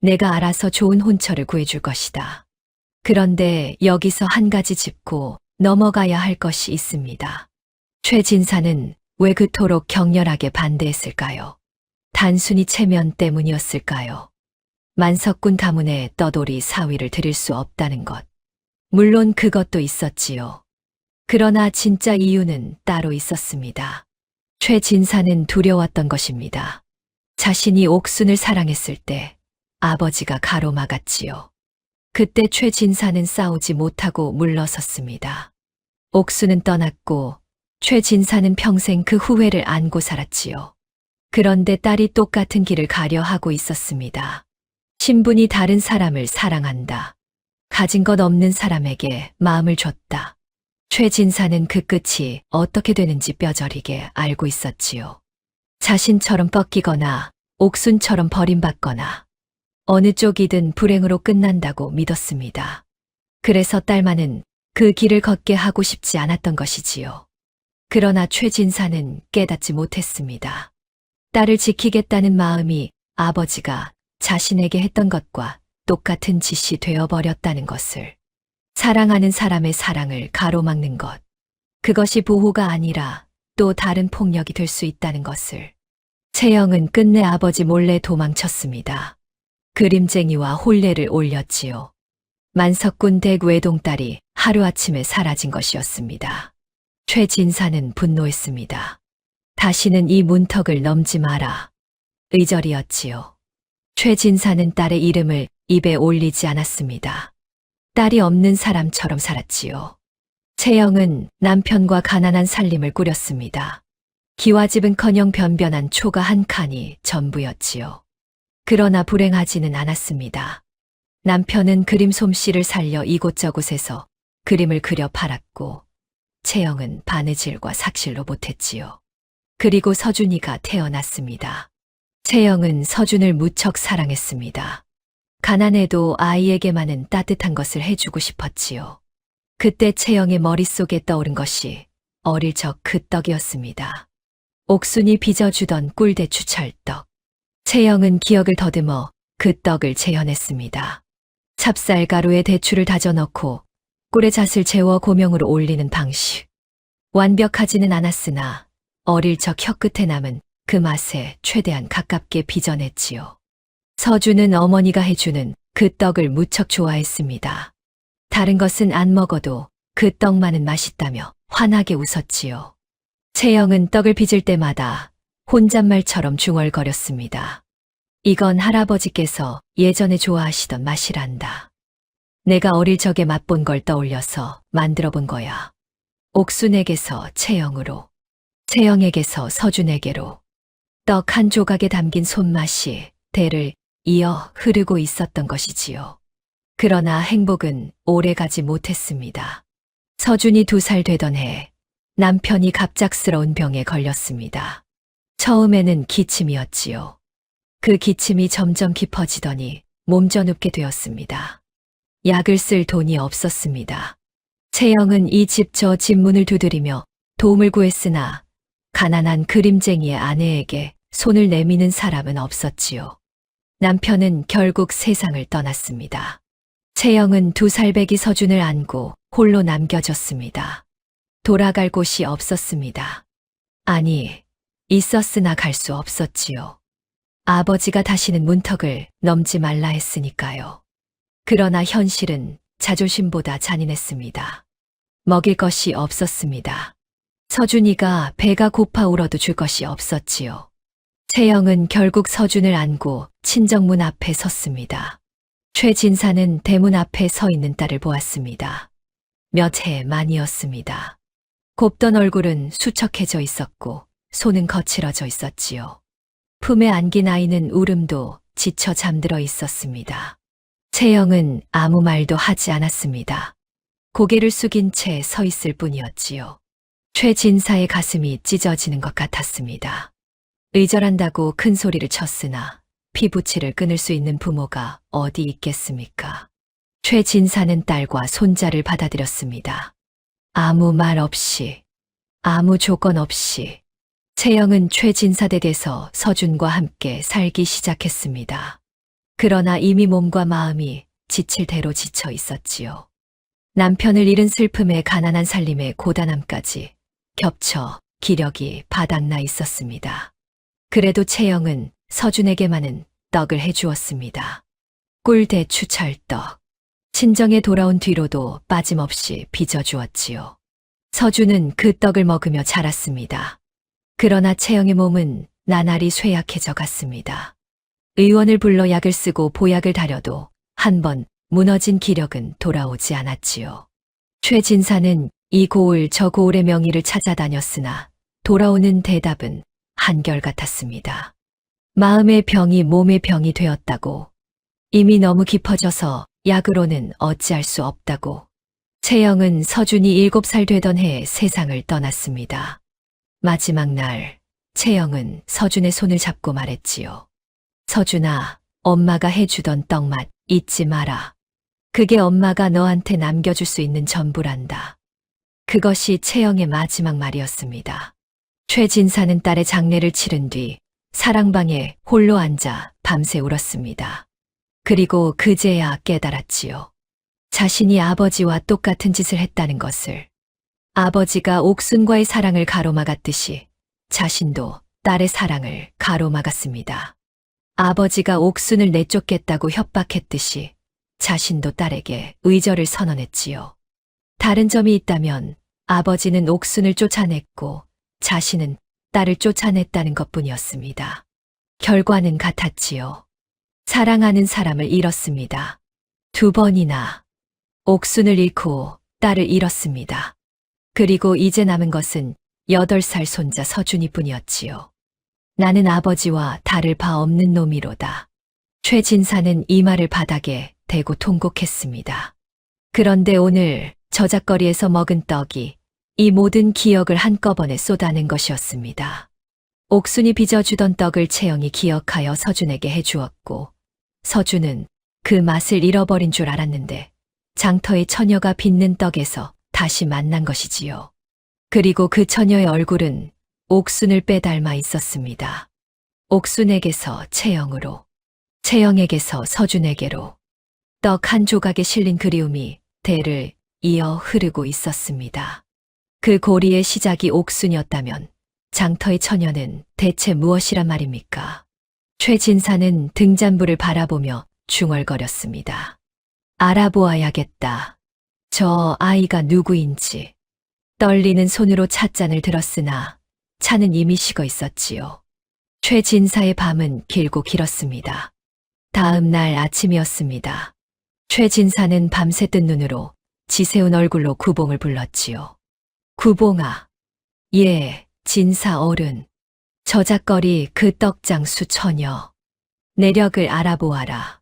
내가 알아서 좋은 혼처를 구해줄 것이다. 그런데 여기서 한 가지 짚고 넘어가야 할 것이 있습니다. 최진사는 왜 그토록 격렬하게 반대했을까요? 단순히 체면 때문이었을까요? 만석군 가문에 떠돌이 사위를 드릴 수 없다는 것. 물론 그것도 있었지요. 그러나 진짜 이유는 따로 있었습니다. 최진사는 두려웠던 것입니다. 자신이 옥순을 사랑했을 때 아버지가 가로막았지요. 그때 최진사는 싸우지 못하고 물러섰습니다. 옥순은 떠났고 최진사는 평생 그 후회를 안고 살았지요. 그런데 딸이 똑같은 길을 가려 하고 있었습니다. 신분이 다른 사람을 사랑한다. 가진 것 없는 사람에게 마음을 줬다. 최진사는 그 끝이 어떻게 되는지 뼈저리게 알고 있었지요. 자신처럼 꺾이거나 옥순처럼 버림받거나 어느 쪽이든 불행으로 끝난다고 믿었습니다. 그래서 딸만은 그 길을 걷게 하고 싶지 않았던 것이지요. 그러나 최진사는 깨닫지 못했습니다. 딸을 지키겠다는 마음이 아버지가 자신에게 했던 것과 똑같은 짓이 되어버렸다는 것을. 사랑하는 사람의 사랑을 가로막는 것. 그것이 보호가 아니라 또 다른 폭력이 될 수 있다는 것을. 채영은 끝내 아버지 몰래 도망쳤습니다. 그림쟁이와 혼례를 올렸지요. 만석군 댁 외동딸이 하루아침에 사라진 것이었습니다. 최진사는 분노했습니다. 다시는 이 문턱을 넘지 마라. 의절이었지요. 최진사는 딸의 이름을 입에 올리지 않았습니다. 딸이 없는 사람처럼 살았지요. 채영은 남편과 가난한 살림을 꾸렸습니다. 기와집은커녕 변변한 초가 한 칸이 전부였지요. 그러나 불행하지는 않았습니다. 남편은 그림 솜씨를 살려 이곳저곳에서 그림을 그려 팔았고 채영은 바느질과 삭실로 못했지요. 그리고 서준이가 태어났습니다. 채영은 서준을 무척 사랑했습니다. 가난해도 아이에게만은 따뜻한 것을 해주고 싶었지요. 그때 채영의 머릿속에 떠오른 것이 어릴 적 그 떡이었습니다. 옥순이 빚어주던 꿀대추 찰떡. 채영은 기억을 더듬어 그 떡을 재현했습니다. 찹쌀가루에 대추를 다져 넣고 꿀에 잣을 재워 고명으로 올리는 방식. 완벽하지는 않았으나 어릴 적 혀끝에 남은 그 맛에 최대한 가깝게 빚어냈지요. 서준은 어머니가 해주는 그 떡을 무척 좋아했습니다. 다른 것은 안 먹어도 그 떡만은 맛있다며 환하게 웃었지요. 채영은 떡을 빚을 때마다 혼잣말처럼 중얼거렸습니다. 이건 할아버지께서 예전에 좋아하시던 맛이란다. 내가 어릴 적에 맛본 걸 떠올려서 만들어 본 거야. 옥순에게서 채영으로, 채영에게서 서준에게로 떡 한 조각에 담긴 손맛이 대를 이어 흐르고 있었던 것이지요. 그러나 행복은 오래가지 못했습니다. 서준이 2살 되던 해 남편이 갑작스러운 병에 걸렸습니다. 처음에는 기침이었지요. 그 기침이 점점 깊어지더니 몸져눕게 되었습니다. 약을 쓸 돈이 없었습니다. 채영은 이 집 저 집 문을 두드리며 도움을 구했으나 가난한 그림쟁이의 아내에게 손을 내미는 사람은 없었지요. 남편은 결국 세상을 떠났습니다. 채영은 2살 배기 서준을 안고 홀로 남겨졌습니다. 돌아갈 곳이 없었습니다. 아니, 있었으나 갈 수 없었지요. 아버지가 다시는 문턱을 넘지 말라 했으니까요. 그러나 현실은 자존심보다 잔인했습니다. 먹일 것이 없었습니다. 서준이가 배가 고파 울어도 줄 것이 없었지요. 채영은 결국 서준을 안고 친정문 앞에 섰습니다. 최진사는 대문 앞에 서 있는 딸을 보았습니다. 몇 해 만이었습니다. 곱던 얼굴은 수척해져 있었고 손은 거칠어져 있었지요. 품에 안긴 아이는 울음도 지쳐 잠들어 있었습니다. 채영은 아무 말도 하지 않았습니다. 고개를 숙인 채 서 있을 뿐이었지요. 최진사의 가슴이 찢어지는 것 같았습니다. 의절한다고 큰 소리를 쳤으나 피부치를 끊을 수 있는 부모가 어디 있겠습니까? 최진사는 딸과 손자를 받아들였습니다. 아무 말 없이, 아무 조건 없이 채영은 최진사 댁에서 서준과 함께 살기 시작했습니다. 그러나 이미 몸과 마음이 지칠 대로 지쳐 있었지요. 남편을 잃은 슬픔에 가난한 살림의 고단함까지 겹쳐 기력이 바닥나 있었습니다. 그래도 채영은 서준에게만은 떡을 해주었습니다. 꿀대추 찰떡. 친정에 돌아온 뒤로도 빠짐없이 빚어주었지요. 서준은 그 떡을 먹으며 자랐습니다. 그러나 채영의 몸은 나날이 쇠약해져 갔습니다. 의원을 불러 약을 쓰고 보약을 다려도 한 번 무너진 기력은 돌아오지 않았지요. 최 진사는 이 고을 저 고을의 명의를 찾아다녔으나 돌아오는 대답은 한결같았습니다. 마음의 병이 몸의 병이 되었다고, 이미 너무 깊어져서 약으로는 어찌할 수 없다고. 채영은 서준이 7살 되던 해에 세상을 떠났습니다. 마지막 날, 채영은 서준의 손을 잡고 말했지요. 서준아, 엄마가 해주던 떡맛 잊지 마라. 그게 엄마가 너한테 남겨줄 수 있는 전부란다. 그것이 채영의 마지막 말이었습니다. 최 진사는 딸의 장례를 치른 뒤 사랑방에 홀로 앉아 밤새 울었습니다. 그리고 그제야 깨달았지요. 자신이 아버지와 똑같은 짓을 했다는 것을. 아버지가 옥순과의 사랑을 가로막았듯이 자신도 딸의 사랑을 가로막았습니다. 아버지가 옥순을 내쫓겠다고 협박했듯이 자신도 딸에게 의절을 선언했지요. 다른 점이 있다면 아버지는 옥순을 쫓아냈고 자신은 딸을 쫓아냈다는 것뿐이었습니다. 결과는 같았지요. 사랑하는 사람을 잃었습니다. 2번이나. 옥순을 잃고 딸을 잃었습니다. 그리고 이제 남은 것은 8살 손자 서준이뿐이었지요. 나는 아버지와 다를 바 없는 놈이로다. 최 진사는 이 말을 바닥에 대고 통곡했습니다. 그런데 오늘 저작거리에서 먹은 떡이 이 모든 기억을 한꺼번에 쏟아낸 것이었습니다. 옥순이 빚어주던 떡을 채영이 기억하여 서준에게 해주었고, 서준은 그 맛을 잃어버린 줄 알았는데 장터의 처녀가 빚는 떡에서 다시 만난 것이지요. 그리고 그 처녀의 얼굴은 옥순을 빼닮아 있었습니다. 옥순에게서 채영으로, 채영에게서 서준에게로 떡 한 조각에 실린 그리움이 대를 이어 흐르고 있었습니다. 그 고리의 시작이 옥순이었다면 장터의 처녀는 대체 무엇이란 말입니까? 최 진사는 등잔불을 바라보며 중얼거렸습니다. 알아보아야겠다. 저 아이가 누구인지. 떨리는 손으로 찻잔을 들었으나 차는 이미 식어 있었지요. 최 진사의 밤은 길고 길었습니다. 다음 날 아침이었습니다. 최 진사는 밤새 뜬 눈으로 지새운 얼굴로 구봉을 불렀지요. 구봉아. 예, 진사 어른. 저작거리 그 떡장수 처녀. 내력을 알아보아라.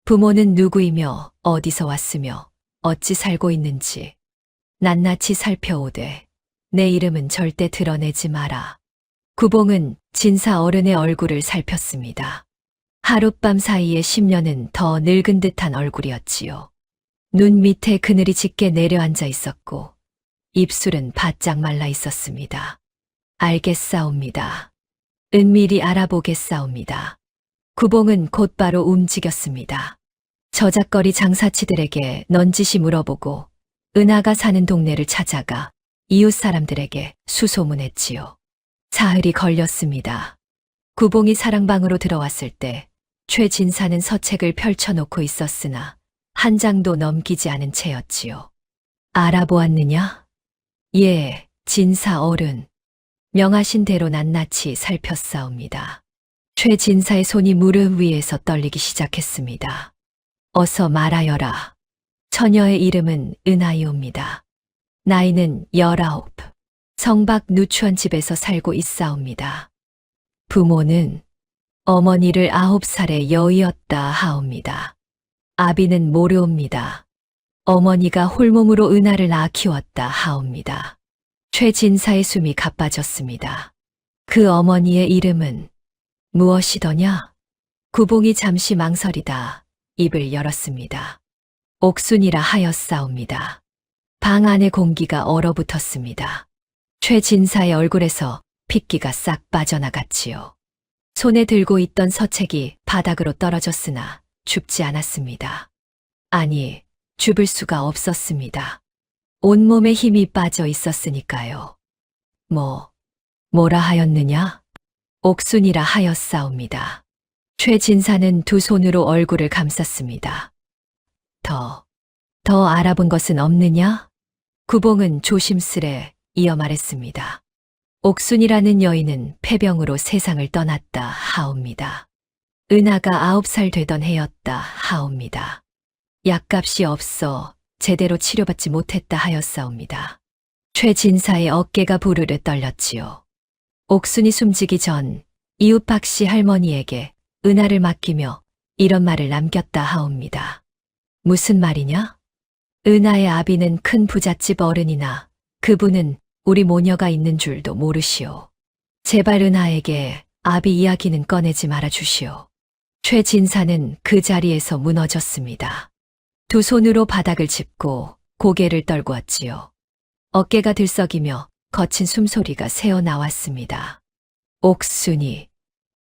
부모는 누구이며 어디서 왔으며 어찌 살고 있는지 낱낱이 살펴오되 내 이름은 절대 드러내지 마라. 구봉은 진사 어른의 얼굴을 살폈습니다. 하룻밤 사이에 10년은 더 늙은 듯한 얼굴이었지요. 눈 밑에 그늘이 짙게 내려앉아 있었고 입술은 바짝 말라 있었습니다. 알겠사옵니다. 은밀히 알아보겠사옵니다. 구봉은 곧바로 움직였습니다. 저작거리 장사치들에게 넌지시 물어보고 은하가 사는 동네를 찾아가 이웃 사람들에게 수소문했지요. 사흘이 걸렸습니다. 구봉이 사랑방으로 들어왔을 때 최 진사는 서책을 펼쳐놓고 있었으나 한 장도 넘기지 않은 채였지요. 알아보았느냐? 예, 진사 어른. 명하신 대로 낱낱이 살폈사옵니다. 최 진사의 손이 무릎 위에서 떨리기 시작했습니다. 어서 말하여라. 처녀의 이름은 은하이옵니다. 나이는 19. 성박 누추한 집에서 살고 있사옵니다. 부모는 어머니를 9살의 여이었다 하옵니다. 아비는 모르옵니다. 어머니가 홀몸으로 은하를 낳아 키웠다 하옵니다. 최 진사의 숨이 가빠졌습니다. 그 어머니의 이름은 무엇이더냐? 구봉이 잠시 망설이다 입을 열었습니다. 옥순이라 하였사옵니다. 방 안의 공기가 얼어붙었습니다. 최 진사의 얼굴에서 핏기가 싹 빠져나갔지요. 손에 들고 있던 서책이 바닥으로 떨어졌으나 줍지 않았습니다. 아니, 줍을 수가 없었습니다. 온몸에 힘이 빠져 있었으니까요. 뭐라 하였느냐? 옥순이라 하였사옵니다. 최 진사는 두 손으로 얼굴을 감쌌습니다. 더 알아본 것은 없느냐? 구봉은 조심스레 이어 말했습니다. 옥순이라는 여인은 폐병으로 세상을 떠났다 하옵니다. 은하가 9살 되던 해였다 하옵니다. 약값이 없어 제대로 치료받지 못했다 하였사옵니다. 최 진사의 어깨가 부르르 떨렸지요. 옥순이 숨지기 전 이웃 박씨 할머니에게 은하를 맡기며 이런 말을 남겼다 하옵니다. 무슨 말이냐? 은하의 아비는 큰 부잣집 어른이나 그분은 우리 모녀가 있는 줄도 모르시오. 제발 은하에게 아비 이야기는 꺼내지 말아 주시오. 최 진사는 그 자리에서 무너졌습니다. 두 손으로 바닥을 짚고 고개를 떨구었지요. 어깨가 들썩이며 거친 숨소리가 새어나왔습니다. 옥순이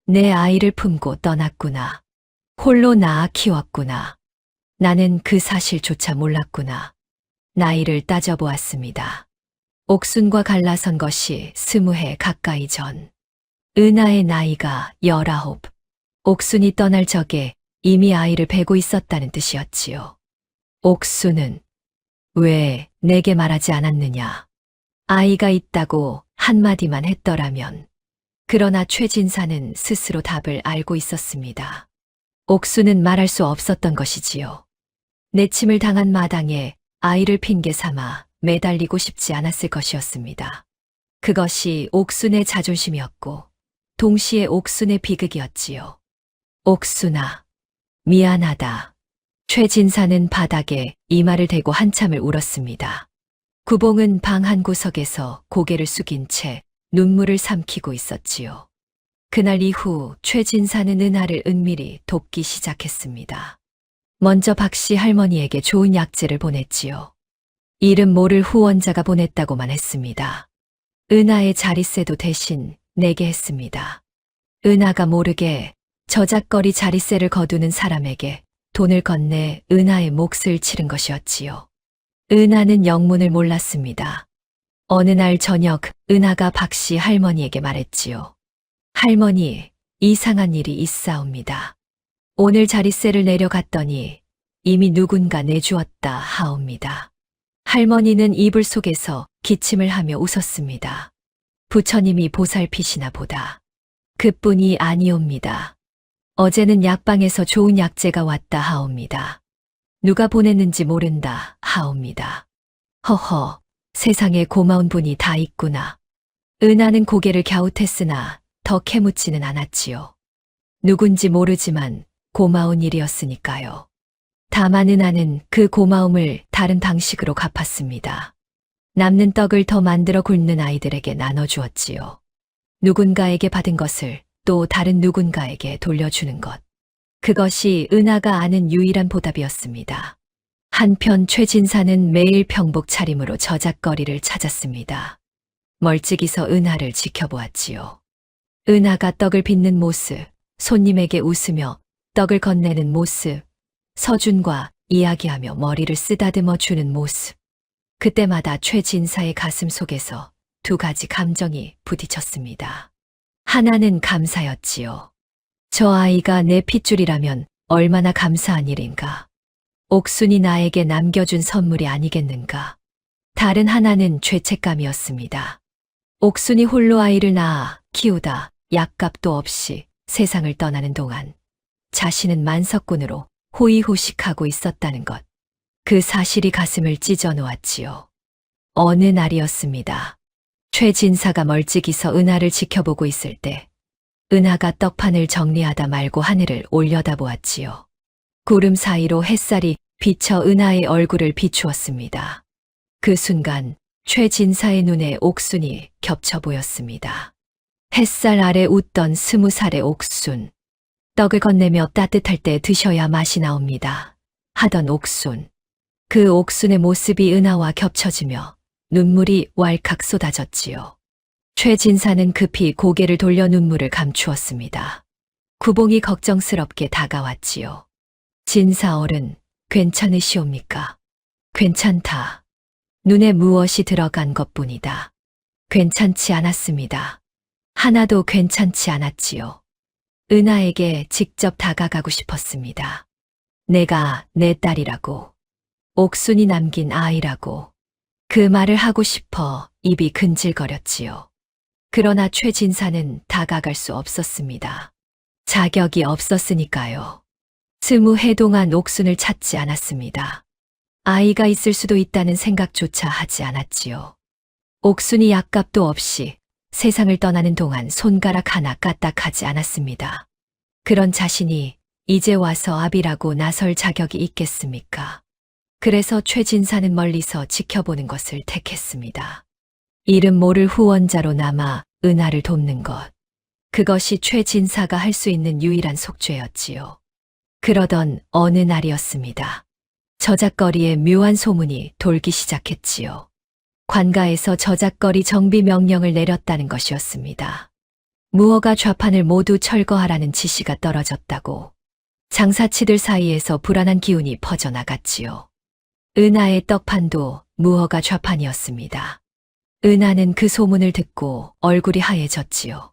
내 아이를 품고 떠났구나. 홀로 낳아 키웠구나. 나는 그 사실조차 몰랐구나. 나이를 따져보았습니다. 옥순과 갈라선 것이 20해 가까이 전. 은하의 나이가 19. 옥순이 떠날 적에 이미 아이를 베고 있었다는 뜻이었지요. 옥순은 왜 내게 말하지 않았느냐. 아이가 있다고 한마디만 했더라면. 그러나 최진사는 스스로 답을 알고 있었습니다. 옥수는 말할 수 없었던 것이지요. 내침을 당한 마당에 아이를 핑계 삼아 매달리고 싶지 않았을 것이었습니다. 그것이 옥순의 자존심이었고 동시에 옥순의 비극이었지요. 옥순아, 미안하다. 최진사는 바닥에 이마를 대고 한참을 울었습니다. 구봉은 방 한 구석에서 고개를 숙인 채 눈물을 삼키고 있었지요. 그날 이후 최진사는 은하를 은밀히 돕기 시작했습니다. 먼저 박씨 할머니에게 좋은 약재를 보냈지요. 이름 모를 후원자가 보냈다고만 했습니다. 은하의 자릿세도 대신 내게 했습니다. 은하가 모르게 저작거리 자릿세를 거두는 사람에게 돈을 건네 은하의 몫을 치른 것이었지요. 은하는 영문을 몰랐습니다. 어느 날 저녁 은하가 박씨 할머니에게 말했지요. 할머니, 이상한 일이 있사옵니다. 오늘 자릿세를 내려갔더니 이미 누군가 내주었다 하옵니다. 할머니는 이불 속에서 기침을 하며 웃었습니다. 부처님이 보살피시나 보다. 그뿐이 아니옵니다. 어제는 약방에서 좋은 약재가 왔다 하옵니다. 누가 보냈는지 모른다 하옵니다. 허허, 세상에 고마운 분이 다 있구나. 은하는 고개를 갸웃했으나 더 캐묻지는 않았지요. 누군지 모르지만 고마운 일이었으니까요. 다만 은하는 그 고마움을 다른 방식으로 갚았습니다. 남는 떡을 더 만들어 굶는 아이들에게 나눠주었지요. 누군가에게 받은 것을 또 다른 누군가에게 돌려주는 것. 그것이 은하가 아는 유일한 보답이었습니다. 한편 최진사는 매일 평복 차림으로 저작거리를 찾았습니다. 멀찍이서 은하를 지켜보았지요. 은하가 떡을 빚는 모습, 손님에게 웃으며 떡을 건네는 모습, 서준과 이야기하며 머리를 쓰다듬어 주는 모습. 그때마다 최진사의 가슴 속에서 두 가지 감정이 부딪혔습니다. 하나는 감사였지요. 저 아이가 내 핏줄이라면 얼마나 감사한 일인가. 옥순이 나에게 남겨준 선물이 아니겠는가. 다른 하나는 죄책감이었습니다. 옥순이 홀로 아이를 낳아 키우다 약값도 없이 세상을 떠나는 동안 자신은 만석군으로 호의호식하고 있었다는 것. 그 사실이 가슴을 찢어 놓았지요. 어느 날이었습니다. 최진사가 멀찍이서 은하를 지켜보고 있을 때 은하가 떡판을 정리하다 말고 하늘을 올려다보았지요. 구름 사이로 햇살이 비쳐 은하의 얼굴을 비추었습니다. 그 순간 최진사의 눈에 옥순이 겹쳐 보였습니다. 햇살 아래 웃던 20살의 옥순. 떡을 건네며 따뜻할 때 드셔야 맛이 나옵니다. 하던 옥순. 그 옥순의 모습이 은하와 겹쳐지며 눈물이 왈칵 쏟아졌지요. 최진사는 급히 고개를 돌려 눈물을 감추었습니다. 구봉이 걱정스럽게 다가왔지요. 진사 어른, 괜찮으시옵니까? 괜찮다. 눈에 무엇이 들어간 것뿐이다. 괜찮지 않았습니다. 하나도 괜찮지 않았지요. 은하에게 직접 다가가고 싶었습니다. 내가 내 딸이라고. 옥순이 남긴 아이라고 그 말을 하고 싶어 입이 근질거렸지요. 그러나 최진사는 다가갈 수 없었습니다. 자격이 없었으니까요. 20해 동안 옥순을 찾지 않았습니다. 아이가 있을 수도 있다는 생각조차 하지 않았지요. 옥순이 약값도 없이 세상을 떠나는 동안 손가락 하나 까딱하지 않았습니다. 그런 자신이 이제 와서 아비라고 나설 자격이 있겠습니까? 그래서 최진사는 멀리서 지켜보는 것을 택했습니다. 이름 모를 후원자로 남아 은하를 돕는 것. 그것이 최진사가 할 수 있는 유일한 속죄였지요. 그러던 어느 날이었습니다. 저작거리에 묘한 소문이 돌기 시작했지요. 관가에서 저작거리 정비 명령을 내렸다는 것이었습니다. 무허가 좌판을 모두 철거하라는 지시가 떨어졌다고. 장사치들 사이에서 불안한 기운이 퍼져나갔지요. 은하의 떡판도 무허가 좌판이었습니다. 은하는 그 소문을 듣고 얼굴이 하얘졌지요.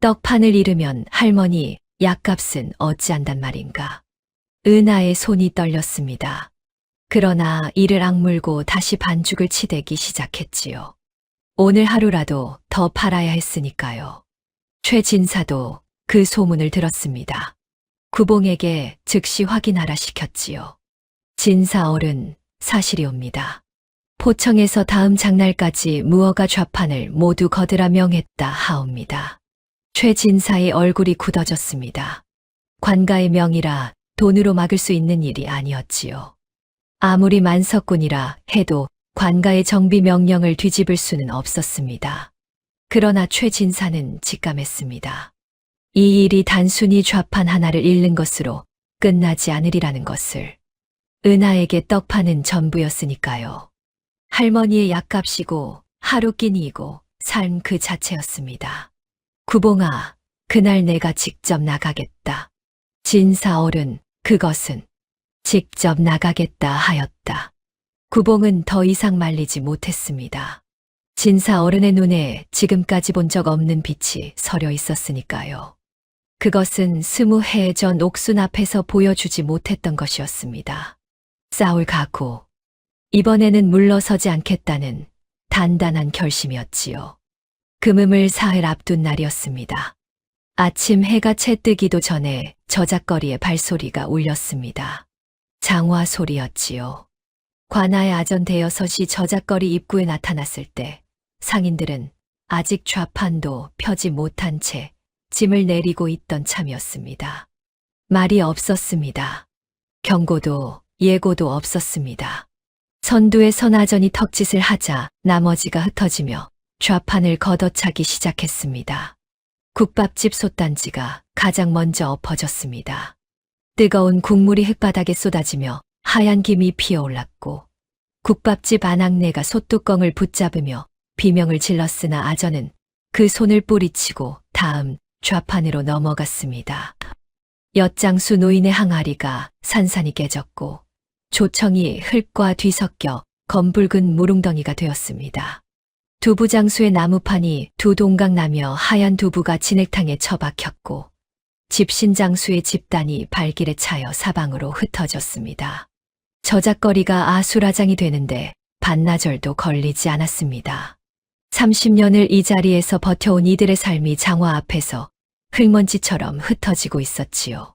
떡판을 잃으면 할머니 약값은 어찌한단 말인가. 은하의 손이 떨렸습니다. 그러나 이를 악물고 다시 반죽을 치대기 시작했지요. 오늘 하루라도 더 팔아야 했으니까요. 최진사도 그 소문을 들었습니다. 구봉에게 즉시 확인하라 시켰지요. 진사 어른, 사실이옵니다. 포청에서 다음 장날까지 무허가 좌판을 모두 거두라 명했다 하옵니다. 최진사의 얼굴이 굳어졌습니다. 관가의 명이라 돈으로 막을 수 있는 일이 아니었지요. 아무리 만석군이라 해도 관가의 정비 명령을 뒤집을 수는 없었습니다. 그러나 최진사는 직감했습니다. 이 일이 단순히 좌판 하나를 잃는 것으로 끝나지 않으리라는 것을. 은하에게 떡파는 전부였으니까요. 할머니의 약값이고 하루 끼니이고 삶 그 자체였습니다. 구봉아, 그날 내가 직접 나가겠다. 진사 어른, 그것은 직접 나가겠다 하였다. 구봉은 더 이상 말리지 못했습니다. 진사 어른의 눈에 지금까지 본 적 없는 빛이 서려 있었으니까요. 그것은 20해 전 옥순 앞에서 보여주지 못했던 것이었습니다. 싸울 각오. 이번에는 물러서지 않겠다는 단단한 결심이었지요. 금음을 사흘 앞둔 날이었습니다. 아침 해가 채 뜨기도 전에 저작거리의 발소리가 울렸습니다. 장화 소리였지요. 관아의 아전 대여섯이 저작거리 입구에 나타났을 때 상인들은 아직 좌판도 펴지 못한 채 짐을 내리고 있던 참이었습니다. 말이 없었습니다. 경고도 예고도 없었습니다. 선두의 선아전이 턱짓을 하자 나머지가 흩어지며 좌판을 걷어차기 시작했습니다. 국밥집 솥단지가 가장 먼저 엎어졌습니다. 뜨거운 국물이 흙바닥에 쏟아지며 하얀 김이 피어올랐고 국밥집 안악내가 솥뚜껑을 붙잡으며 비명을 질렀으나 아전은 그 손을 뿌리치고 다음 좌판으로 넘어갔습니다. 엿장수 노인의 항아리가 산산이 깨졌고 조청이 흙과 뒤섞여 검붉은 무릉덩이가 되었습니다. 두부장수의 나무판이 두 동강 나며 하얀 두부가 진액탕에 처박혔고 집신장수의 집단이 발길에 차여 사방으로 흩어졌습니다. 저작거리가 아수라장이 되는데 반나절도 걸리지 않았습니다. 30년을 이 자리에서 버텨온 이들의 삶이 장화 앞에서 흙먼지처럼 흩어지고 있었지요.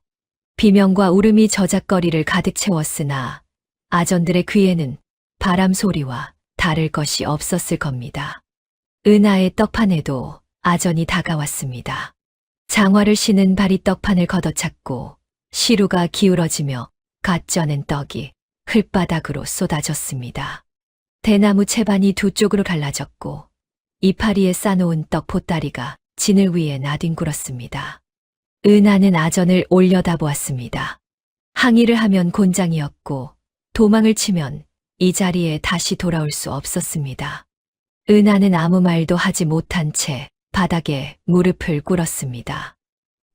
비명과 울음이 저작거리를 가득 채웠으나 아전들의 귀에는 바람 소리와 다를 것이 없었을 겁니다. 은하의 떡판에도 아전이 다가왔습니다. 장화를 신은 발이 떡판을 걷어찼고 시루가 기울어지며 갓 쪄낸 떡이 흙바닥으로 쏟아졌습니다. 대나무 채반이 두 쪽으로 갈라졌고 이파리에 싸놓은 떡 보따리가 진을 위에 나뒹굴었습니다. 은하는 아전을 올려다보았습니다. 항의를 하면 곤장이었고 도망을 치면 이 자리에 다시 돌아올 수 없었습니다. 은하는 아무 말도 하지 못한 채 바닥에 무릎을 꿇었습니다.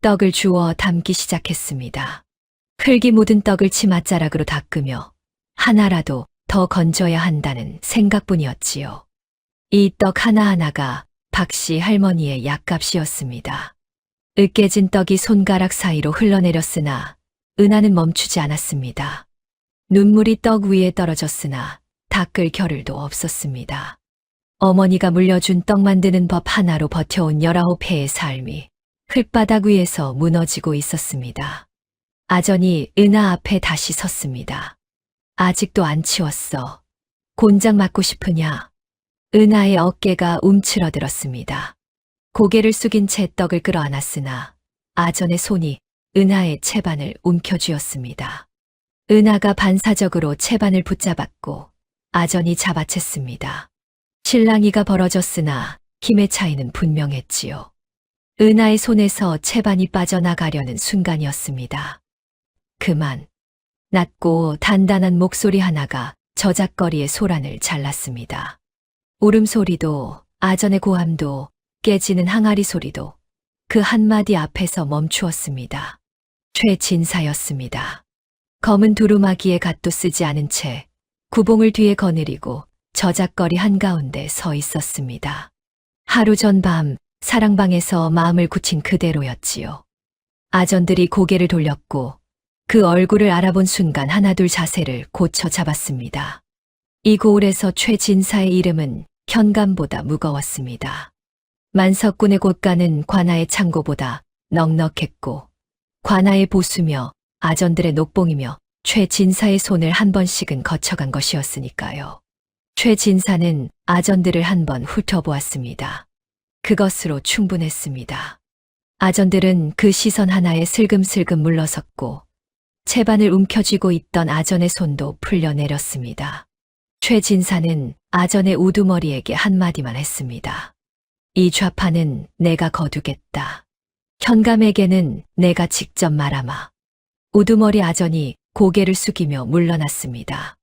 떡을 주워 담기 시작했습니다. 흙이 묻은 떡을 치맛자락으로 닦으며 하나라도 더 건져야 한다는 생각뿐이었지요. 이 떡 하나하나가 박씨 할머니의 약값이었습니다. 으깨진 떡이 손가락 사이로 흘러내렸으나 은하는 멈추지 않았습니다. 눈물이 떡 위에 떨어졌으나 닦을 겨를도 없었습니다. 어머니가 물려준 떡 만드는 법 하나로 버텨온 19해의 삶이 흙바닥 위에서 무너지고 있었습니다. 아전이 은하 앞에 다시 섰습니다. 아직도 안 치웠어. 곤장 맞고 싶으냐? 은하의 어깨가 움츠러들었습니다. 고개를 숙인 채 떡을 끌어안았으나 아전의 손이 은하의 채반을 움켜쥐었습니다. 은하가 반사적으로 채반을 붙잡았고 아전이 잡아챘습니다. 실랑이가 벌어졌으나 힘의 차이는 분명했지요. 은하의 손에서 채반이 빠져나가려는 순간이었습니다. 그만. 낮고 단단한 목소리 하나가 저작거리의 소란을 잘랐습니다. 울음소리도 아전의 고함도 깨지는 항아리 소리도 그 한마디 앞에서 멈추었습니다. 최진사였습니다. 검은 두루마기에 갓도 쓰지 않은 채 구봉을 뒤에 거느리고 저작거리 한가운데 서 있었습니다. 하루 전 밤 사랑방에서 마음을 굳힌 그대로였지요. 아전들이 고개를 돌렸고 그 얼굴을 알아본 순간 하나둘 자세를 고쳐 잡았습니다. 이 고을에서 최진사의 이름은 현감보다 무거웠습니다. 만석군의 곳간은 관아의 창고보다 넉넉했고 관아의 보수며 아전들의 녹봉이며 최진사의 손을 한 번씩은 거쳐간 것이었으니까요. 최진사는 아전들을 한 번 훑어보았습니다. 그것으로 충분했습니다. 아전들은 그 시선 하나에 슬금슬금 물러섰고 채반을 움켜쥐고 있던 아전의 손도 풀려내렸습니다. 최진사는 아전의 우두머리에게 한마디만 했습니다. 이 좌판은 내가 거두겠다. 현감에게는 내가 직접 말하마. 우두머리 아전이 고개를 숙이며 물러났습니다.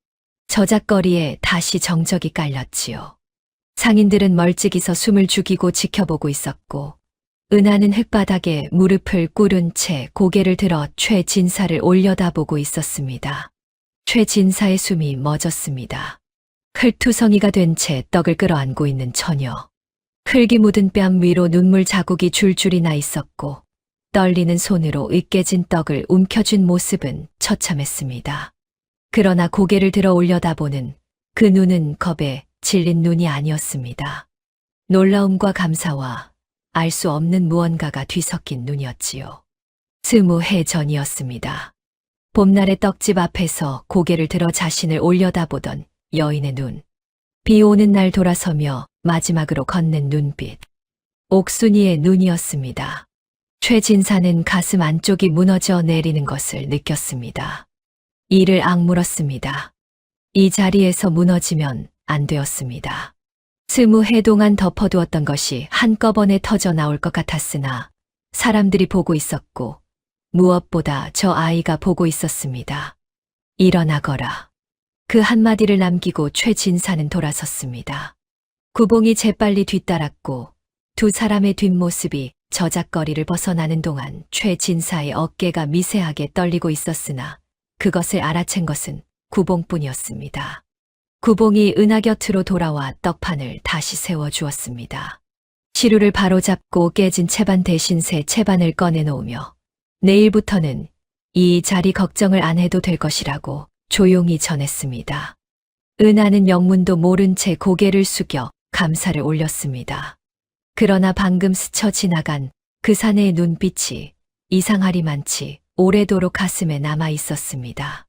저작거리에 다시 정적이 깔렸지요. 상인들은 멀찍이서 숨을 죽이고 지켜보고 있었고 은하는 흙바닥에 무릎을 꿇은 채 고개를 들어 최진사를 올려다보고 있었습니다. 최진사의 숨이 멎었습니다. 흙투성이가 된 채 떡을 끌어안고 있는 처녀. 흙이 묻은 뺨 위로 눈물 자국이 줄줄이 나 있었고 떨리는 손으로 으깨진 떡을 움켜쥔 모습은 처참했습니다. 그러나 고개를 들어 올려다보는 그 눈은 겁에 질린 눈이 아니었습니다. 놀라움과 감사와 알 수 없는 무언가가 뒤섞인 눈이었지요. 20해 전이었습니다. 봄날의 떡집 앞에서 고개를 들어 자신을 올려다보던 여인의 눈. 비 오는 날 돌아서며 마지막으로 건넨 눈빛. 옥순이의 눈이었습니다. 최진사는 가슴 안쪽이 무너져 내리는 것을 느꼈습니다. 이를 악물었습니다. 이 자리에서 무너지면 안 되었습니다. 20해 동안 덮어두었던 것이 한꺼번에 터져 나올 것 같았으나 사람들이 보고 있었고 무엇보다 저 아이가 보고 있었습니다. 일어나거라. 그 한마디를 남기고 최진사는 돌아섰습니다. 구봉이 재빨리 뒤따랐고 두 사람의 뒷모습이 저작거리를 벗어나는 동안 최진사의 어깨가 미세하게 떨리고 있었으나 그것을 알아챈 것은 구봉뿐이었습니다. 구봉이 은하 곁으로 돌아와 떡판을 다시 세워주었습니다. 시루를 바로잡고 깨진 채반 대신 새 채반을 꺼내놓으며 내일부터는 이 자리 걱정을 안 해도 될 것이라고 조용히 전했습니다. 은하는 영문도 모른 채 고개를 숙여 감사를 올렸습니다. 그러나 방금 스쳐 지나간 그 사내의 눈빛이 이상하리만치 오래도록 가슴에 남아 있었습니다.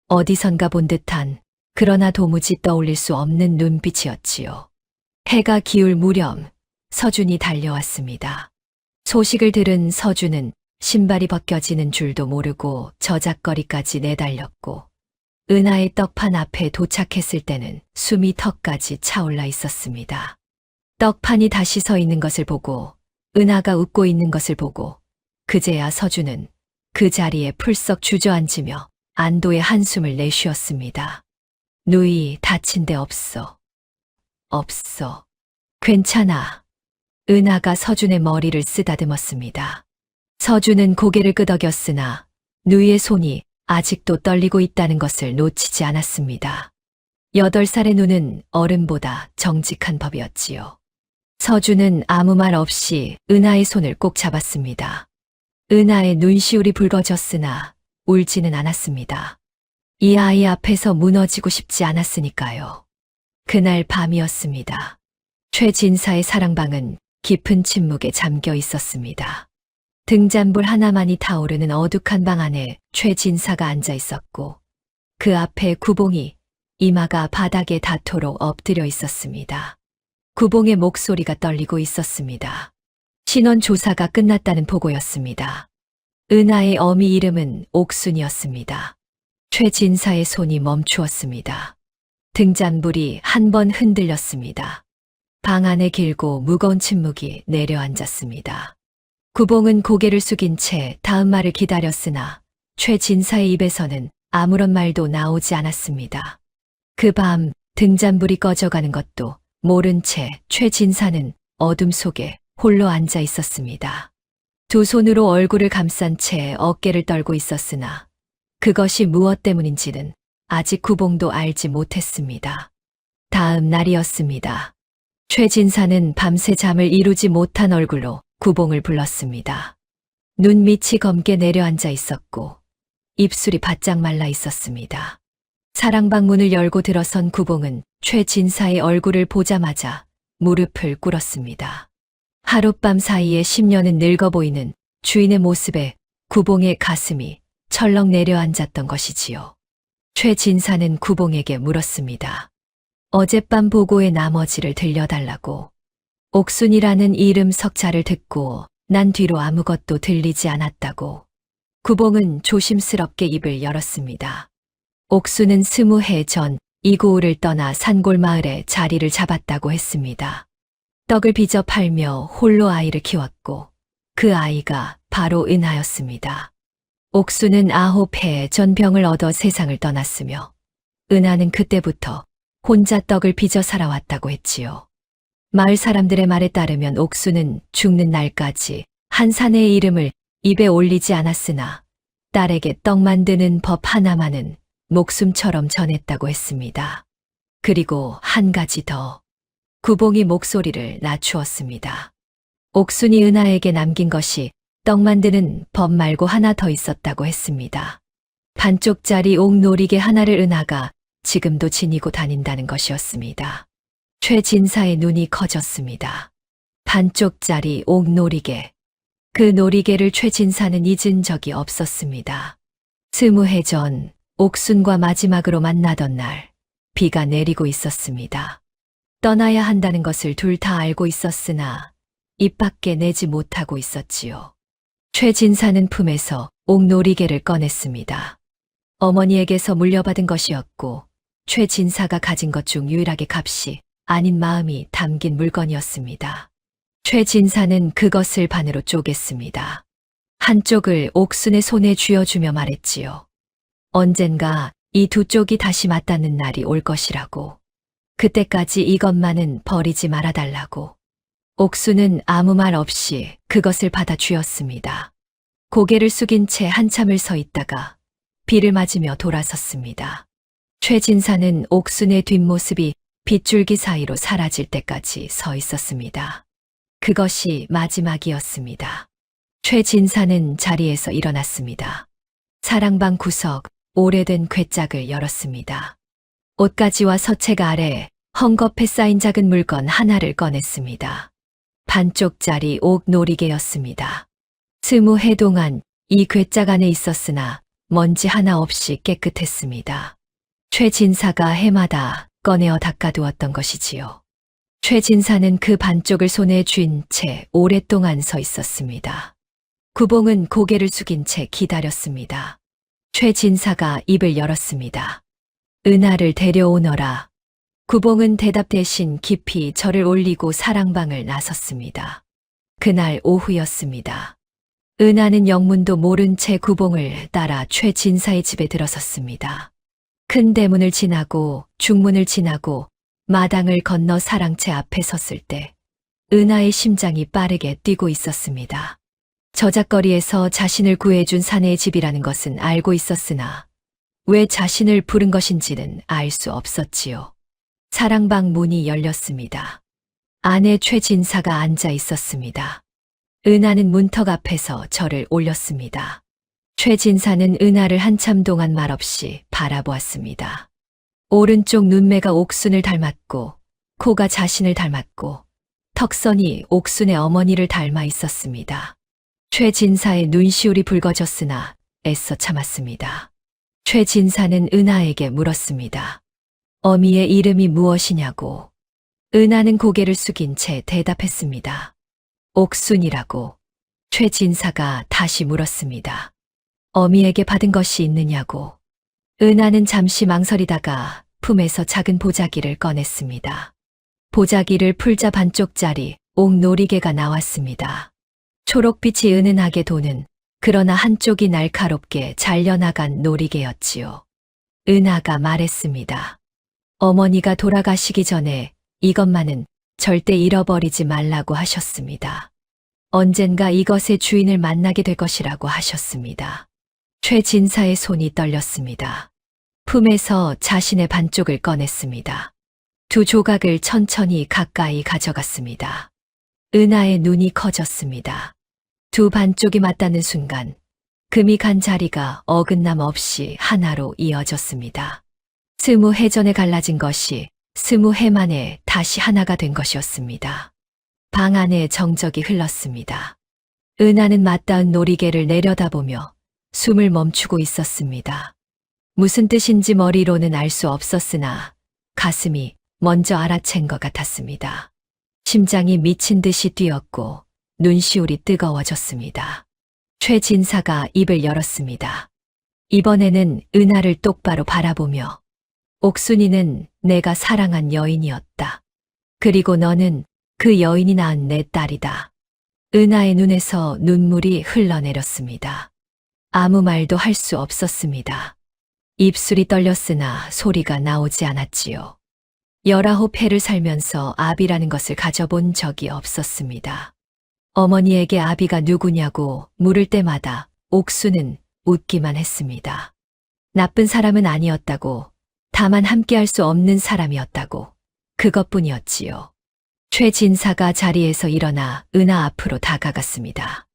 어디선가 본 듯한 그러나 도무지 떠올릴 수 없는 눈빛이었지요. 해가 기울 무렵 서준이 달려왔습니다. 소식을 들은 서준은 신발이 벗겨지는 줄도 모르고 저작거리까지 내달렸고 은하의 떡판 앞에 도착했을 때는 숨이 턱까지 차올라 있었습니다. 떡판이 다시 서 있는 것을 보고 은하가 웃고 있는 것을 보고 그제야 서준은 그 자리에 풀썩 주저앉으며 안도의 한숨을 내쉬었습니다. 누이 다친 데 없어. 없어. 괜찮아. 은하가 서준의 머리를 쓰다듬었습니다. 서준은 고개를 끄덕였으나 누이의 손이 아직도 떨리고 있다는 것을 놓치지 않았습니다. 8살의 눈은 어른보다 정직한 법이었지요. 서준은 아무 말 없이 은하의 손을 꼭 잡았습니다. 은하의 눈시울이 붉어졌으나 울지는 않았습니다. 이 아이 앞에서 무너지고 싶지 않았으니까요. 그날 밤이었습니다. 최진사의 사랑방은 깊은 침묵에 잠겨 있었습니다. 등잔불 하나만이 타오르는 어둑한 방 안에 최진사가 앉아 있었고 그 앞에 구봉이 이마가 바닥에 닿도록 엎드려 있었습니다. 구봉의 목소리가 떨리고 있었습니다. 신원 조사가 끝났다는 보고였습니다. 은하의 어미 이름은 옥순이었습니다. 최진사의 손이 멈추었습니다. 등잔불이 한 번 흔들렸습니다. 방 안에 길고 무거운 침묵이 내려앉았습니다. 구봉은 고개를 숙인 채 다음 말을 기다렸으나 최진사의 입에서는 아무런 말도 나오지 않았습니다. 그 밤 등잔불이 꺼져가는 것도 모른 채 최진사는 어둠 속에 홀로 앉아 있었습니다. 두 손으로 얼굴을 감싼 채 어깨를 떨고 있었으나 그것이 무엇 때문인지는 아직 구봉도 알지 못했습니다. 다음 날이었습니다. 최진사는 밤새 잠을 이루지 못한 얼굴로 구봉을 불렀습니다. 눈밑이 검게 내려앉아 있었고 입술이 바짝 말라 있었습니다. 사랑방 문을 열고 들어선 구봉은 최진사의 얼굴을 보자마자 무릎을 꿇었습니다. 하룻밤 사이에 10년은 늙어 보이는 주인의 모습에 구봉의 가슴이 철렁 내려앉았던 것이지요. 최진사는 구봉에게 물었습니다. 어젯밤 보고의 나머지를 들려달라고. 옥순이라는 이름 석자를 듣고 난 뒤로 아무것도 들리지 않았다고. 구봉은 조심스럽게 입을 열었습니다. 옥순은 20해 전 이고을을 떠나 산골 마을에 자리를 잡았다고 했습니다. 떡을 빚어 팔며 홀로 아이를 키웠고 그 아이가 바로 은하였습니다. 옥순은 9해 전 병을 얻어 세상을 떠났으며 은하는 그때부터 혼자 떡을 빚어 살아왔다고 했지요. 마을 사람들의 말에 따르면 옥순은 죽는 날까지 한 사내의 이름을 입에 올리지 않았으나 딸에게 떡 만드는 법 하나만은 목숨처럼 전했다고 했습니다. 그리고 한 가지 더. 구봉이 목소리를 낮추었습니다. 옥순이 은하에게 남긴 것이 떡 만드는 법 말고 하나 더 있었다고 했습니다. 반쪽짜리 옥놀이개 하나를 은하가 지금도 지니고 다닌다는 것이었습니다. 최진사의 눈이 커졌습니다. 반쪽짜리 옥놀이개. 그 놀이개를 최진사는 잊은 적이 없었습니다. 20해 전 옥순과 마지막으로 만나던 날 비가 내리고 있었습니다. 떠나야 한다는 것을 둘 다 알고 있었으나 입 밖에 내지 못하고 있었지요. 최진사는 품에서 옥놀이개를 꺼냈습니다. 어머니에게서 물려받은 것이었고 최진사가 가진 것 중 유일하게 값이 아닌 마음이 담긴 물건이었습니다. 최진사는 그것을 반으로 쪼갰습니다. 한쪽을 옥순의 손에 쥐어주며 말했지요. 언젠가 이 두 쪽이 다시 맞닿는 날이 올 것이라고. 그때까지 이것만은 버리지 말아달라고. 옥순은 아무 말 없이 그것을 받아 쥐었습니다. 고개를 숙인 채 한참을 서 있다가 비를 맞으며 돌아섰습니다. 최진사는 옥순의 뒷모습이 빗줄기 사이로 사라질 때까지 서 있었습니다. 그것이 마지막이었습니다. 최진사는 자리에서 일어났습니다. 사랑방 구석 오래된 궤짝을 열었습니다. 옷가지와 서체가 아래 헝겊에 쌓인 작은 물건 하나를 꺼냈습니다. 반쪽짜리 옥놀이개였습니다. 20해 동안 이 궤짝 안에 있었으나 먼지 하나 없이 깨끗했습니다. 최진사가 해마다 꺼내어 닦아두었던 것이지요. 최진사는 그 반쪽을 손에 쥔 채 오랫동안 서 있었습니다. 구봉은 고개를 숙인 채 기다렸습니다. 최진사가 입을 열었습니다. 은하를 데려오너라. 구봉은 대답 대신 깊이 절을 올리고 사랑방을 나섰습니다. 그날 오후였습니다. 은하는 영문도 모른 채 구봉을 따라 최진사의 집에 들어섰습니다. 큰 대문을 지나고 중문을 지나고 마당을 건너 사랑채 앞에 섰을 때 은하의 심장이 빠르게 뛰고 있었습니다. 저작거리에서 자신을 구해준 사내의 집이라는 것은 알고 있었으나 왜 자신을 부른 것인지는 알 수 없었지요. 사랑방 문이 열렸습니다. 안에 최진사가 앉아 있었습니다. 은하는 문턱 앞에서 절을 올렸습니다. 최 진사는 은하를 한참 동안 말없이 바라보았습니다. 오른쪽 눈매가 옥순을 닮았고, 코가 자신을 닮았고, 턱선이 옥순의 어머니를 닮아 있었습니다. 최 진사의 눈시울이 붉어졌으나 애써 참았습니다. 최 진사는 은하에게 물었습니다. 어미의 이름이 무엇이냐고. 은하는 고개를 숙인 채 대답했습니다. 옥순이라고. 최 진사가 다시 물었습니다. 어미에게 받은 것이 있느냐고. 은하는 잠시 망설이다가 품에서 작은 보자기를 꺼냈습니다. 보자기를 풀자 반쪽짜리 옥놀이개가 나왔습니다. 초록빛이 은은하게 도는, 그러나 한쪽이 날카롭게 잘려나간 놀이개였지요. 은하가 말했습니다. 어머니가 돌아가시기 전에 이것만은 절대 잃어버리지 말라고 하셨습니다. 언젠가 이것의 주인을 만나게 될 것이라고 하셨습니다. 최 진사의 손이 떨렸습니다. 품에서 자신의 반쪽을 꺼냈습니다. 두 조각을 천천히 가까이 가져갔습니다. 은하의 눈이 커졌습니다. 두 반쪽이 맞닿는 순간 금이 간 자리가 어긋남 없이 하나로 이어졌습니다. 20해 전에 갈라진 것이 20해 만에 다시 하나가 된 것이었습니다. 방 안에 정적이 흘렀습니다. 은하는 맞닿은 놀이개를 내려다보며 숨을 멈추고 있었습니다. 무슨 뜻인지 머리로는 알 수 없었으나 가슴이 먼저 알아챈 것 같았습니다. 심장이 미친 듯이 뛰었고 눈시울이 뜨거워졌습니다. 최 진사가 입을 열었습니다. 이번에는 은하를 똑바로 바라보며 옥순이는 내가 사랑한 여인이었다. 그리고 너는 그 여인이 낳은 내 딸이다. 은하의 눈에서 눈물이 흘러내렸습니다. 아무 말도 할 수 없었습니다. 입술이 떨렸으나 소리가 나오지 않았지요. 19해를 살면서 아비라는 것을 가져본 적이 없었습니다. 어머니에게 아비가 누구냐고 물을 때마다 옥수는 웃기만 했습니다. 나쁜 사람은 아니었다고, 다만 함께할 수 없는 사람이었다고, 그것뿐이었지요. 최 진사가 자리에서 일어나 은하 앞으로 다가갔습니다.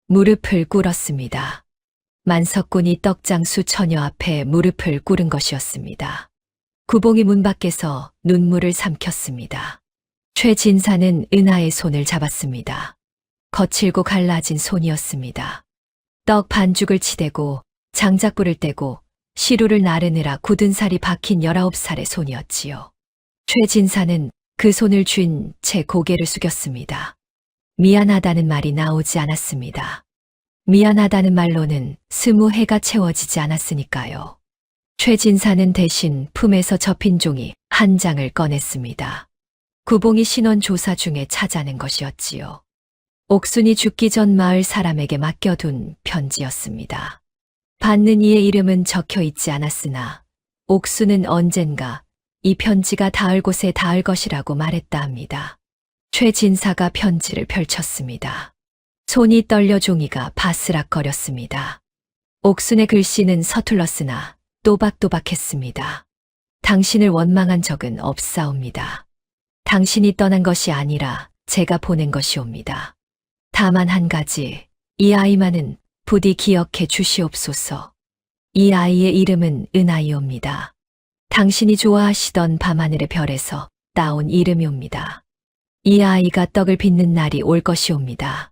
무릎을 꿇었습니다. 만석군이 떡장수 처녀 앞에 무릎을 꿇은 것이었습니다. 구봉이 문 밖에서 눈물을 삼켰습니다. 최 진사는 은하의 손을 잡았습니다. 거칠고 갈라진 손이었습니다. 떡 반죽을 치대고 장작불을 떼고 시루를 나르느라 굳은 살이 박힌 19살의 손이었지요. 최 진사는 그 손을 쥔 채 고개를 숙였습니다. 미안하다는 말이 나오지 않았습니다. 미안하다는 말로는 20해가 채워지지 않았으니까요. 최 진사는 대신 품에서 접힌 종이 한 장을 꺼냈습니다. 구봉이 신원 조사 중에 찾아낸 것이었지요. 옥순이 죽기 전 마을 사람에게 맡겨둔 편지였습니다. 받는 이의 이름은 적혀 있지 않았으나 옥순은 언젠가 이 편지가 닿을 곳에 닿을 것이라고 말했다 합니다. 최 진사가 편지를 펼쳤습니다. 손이 떨려 종이가 바스락거렸습니다. 옥순의 글씨는 서툴렀으나 또박또박했습니다. 당신을 원망한 적은 없사옵니다. 당신이 떠난 것이 아니라 제가 보낸 것이옵니다. 다만 한 가지, 이 아이만은 부디 기억해 주시옵소서. 이 아이의 이름은 은하이옵니다. 당신이 좋아하시던 밤하늘의 별에서 따온 이름이옵니다. 이 아이가 떡을 빚는 날이 올 것이옵니다.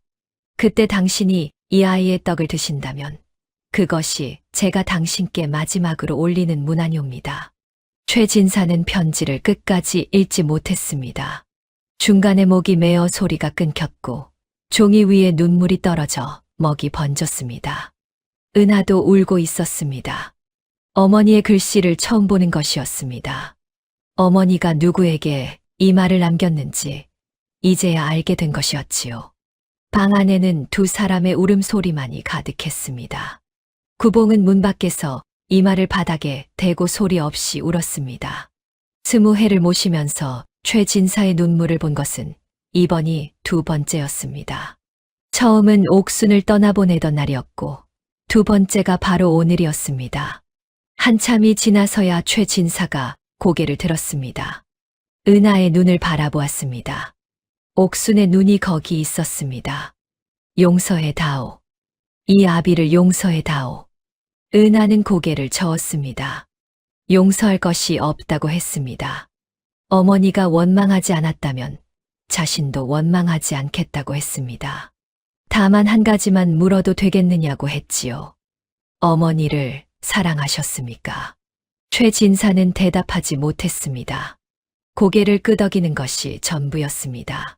그때 당신이 이 아이의 떡을 드신다면 그것이 제가 당신께 마지막으로 올리는 문안이옵니다. 최 진사는 편지를 끝까지 읽지 못했습니다. 중간에 목이 메어 소리가 끊겼고 종이 위에 눈물이 떨어져 먹이 번졌습니다. 은하도 울고 있었습니다. 어머니의 글씨를 처음 보는 것이었습니다. 어머니가 누구에게 이 말을 남겼는지 이제야 알게 된 것이었지요. 방 안에는 두 사람의 울음소리만이 가득했습니다. 구봉은 문 밖에서 이 말을 바닥에 대고 소리 없이 울었습니다. 20해를 모시면서 최 진사의 눈물을 본 것은 이번이 두 번째였습니다. 처음은 옥순을 떠나보내던 날이었고 두 번째가 바로 오늘이었습니다. 한참이 지나서야 최 진사가 고개를 들었습니다. 은하의 눈을 바라보았습니다. 옥순의 눈이 거기 있었습니다. 용서해 다오. 이 아비를 용서해다오. 은하는 고개를 저었습니다. 용서할 것이 없다고 했습니다. 어머니가 원망하지 않았다면 자신도 원망하지 않겠다고 했습니다. 다만 한 가지만 물어도 되겠느냐고 했지요. 어머니를 사랑하셨습니까? 최진사는 대답하지 못했습니다. 고개를 끄덕이는 것이 전부였습니다.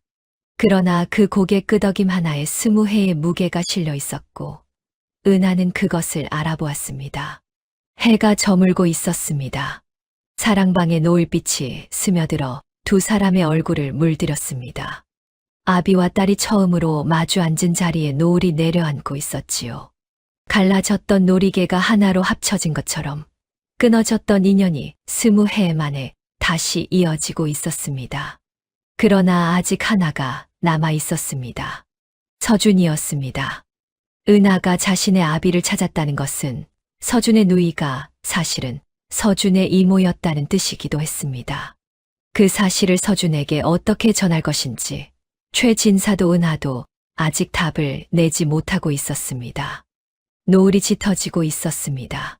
그러나 그 고개 끄덕임 하나에 20회의 무게가 실려 있었고 은하는 그것을 알아보았습니다. 해가 저물고 있었습니다. 사랑방의 노을빛이 스며들어 두 사람의 얼굴을 물들였습니다. 아비와 딸이 처음으로 마주 앉은 자리에 노을이 내려앉고 있었지요. 갈라졌던 놀이개가 하나로 합쳐진 것처럼 끊어졌던 인연이 20해 만에 다시 이어지고 있었습니다. 그러나 아직 하나가 남아 있었습니다. 서준이었습니다. 은하가 자신의 아비를 찾았다는 것은 서준의 누이가 사실은 서준의 이모였다는 뜻이기도 했습니다. 그 사실을 서준에게 어떻게 전할 것인지 최진사도 은하도 아직 답을 내지 못하고 있었습니다. 노을이 짙어지고 있었습니다.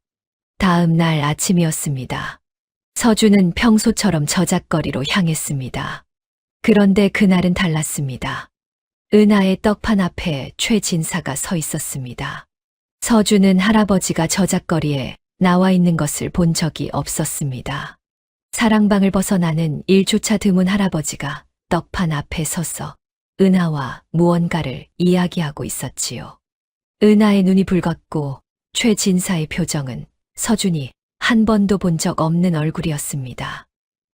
다음 날 아침이었습니다. 서준은 평소처럼 저작거리로 향했습니다. 그런데 그날은 달랐습니다. 은하의 떡판 앞에 최진사가 서 있었습니다. 서준은 할아버지가 저작거리에 나와 있는 것을 본 적이 없었습니다. 사랑방을 벗어나는 1주차 드문 할아버지가 떡판 앞에 서서 은하와 무언가를 이야기하고 있었지요. 은하의 눈이 붉었고 최진사의 표정은 서준이 한 번도 본 적 없는 얼굴이었습니다.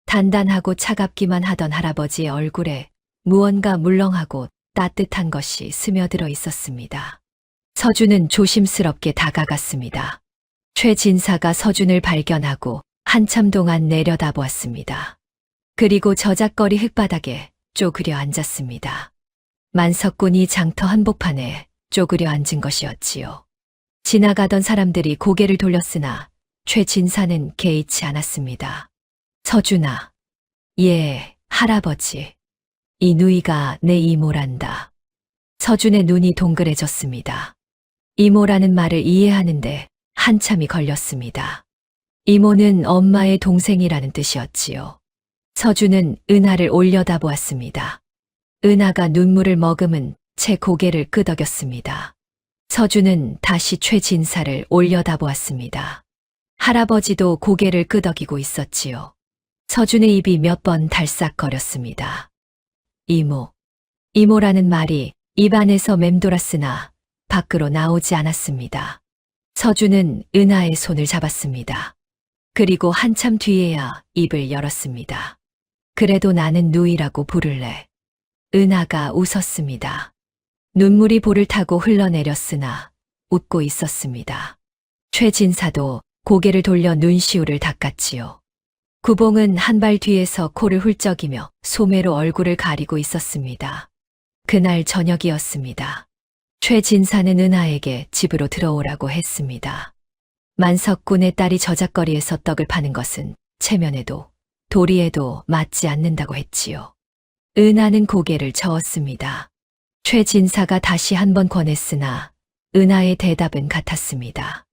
단단하고 차갑기만 하던 할아버지의 얼굴에 무언가 물렁하고 따뜻한 것이 스며들어 있었습니다. 서준은 조심스럽게 다가갔습니다. 최진사가 서준을 발견하고 한참 동안 내려다보았습니다. 그리고 저작거리 흙바닥에 쪼그려 앉았습니다. 만석군이 장터 한복판에 쪼그려 앉은 것이었지요. 지나가던 사람들이 고개를 돌렸으나 최진사는 개의치 않았습니다. 서준아, 예, 할아버지. 이 누이가 내 이모란다. 서준의 눈이 동그래졌습니다. 이모라는 말을 이해하는데 한참이 걸렸습니다. 이모는 엄마의 동생이라는 뜻이었지요. 서준은 은하를 올려다보았습니다. 은하가 눈물을 머금은 채 고개를 끄덕였습니다. 서준은 다시 최진사를 올려다보았습니다. 할아버지도 고개를 끄덕이고 있었지요. 서준의 입이 몇 번 달싹거렸습니다. 이모, 이모라는 말이 입안에서 맴돌았으나 밖으로 나오지 않았습니다. 서준은 은하의 손을 잡았습니다. 그리고 한참 뒤에야 입을 열었습니다. 그래도 나는 누이라고 부를래. 은하가 웃었습니다. 눈물이 볼을 타고 흘러내렸으나 웃고 있었습니다. 최진사도 고개를 돌려 눈시울을 닦았지요. 구봉은 한 발 뒤에서 코를 훌쩍이며 소매로 얼굴을 가리고 있었습니다. 그날 저녁이었습니다. 최진사는 은하에게 집으로 들어오라고 했습니다. 만석군의 딸이 저작거리에서 떡을 파는 것은 체면에도 도리에도 맞지 않는다고 했지요. 은하는 고개를 저었습니다. 최진사가 다시 한 번 권했으나 은하의 대답은 같았습니다.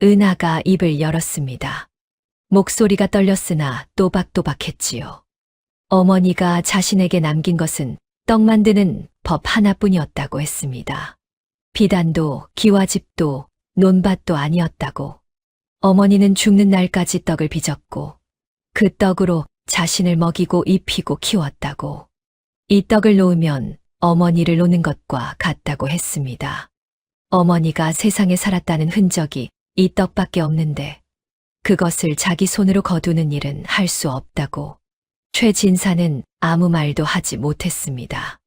은하가 입을 열었습니다. 목소리가 떨렸으나 또박또박했지요. 어머니가 자신에게 남긴 것은 떡 만드는 법 하나뿐이었다고 했습니다. 비단도 기와집도 논밭도 아니었다고. 어머니는 죽는 날까지 떡을 빚었고 그 떡으로 자신을 먹이고 입히고 키웠다고. 이 떡을 놓으면 어머니를 놓는 것과 같다고 했습니다. 어머니가 세상에 살았다는 흔적이 이 떡밖에 없는데 그것을 자기 손으로 거두는 일은 할 수 없다고. 최진사는 아무 말도 하지 못했습니다.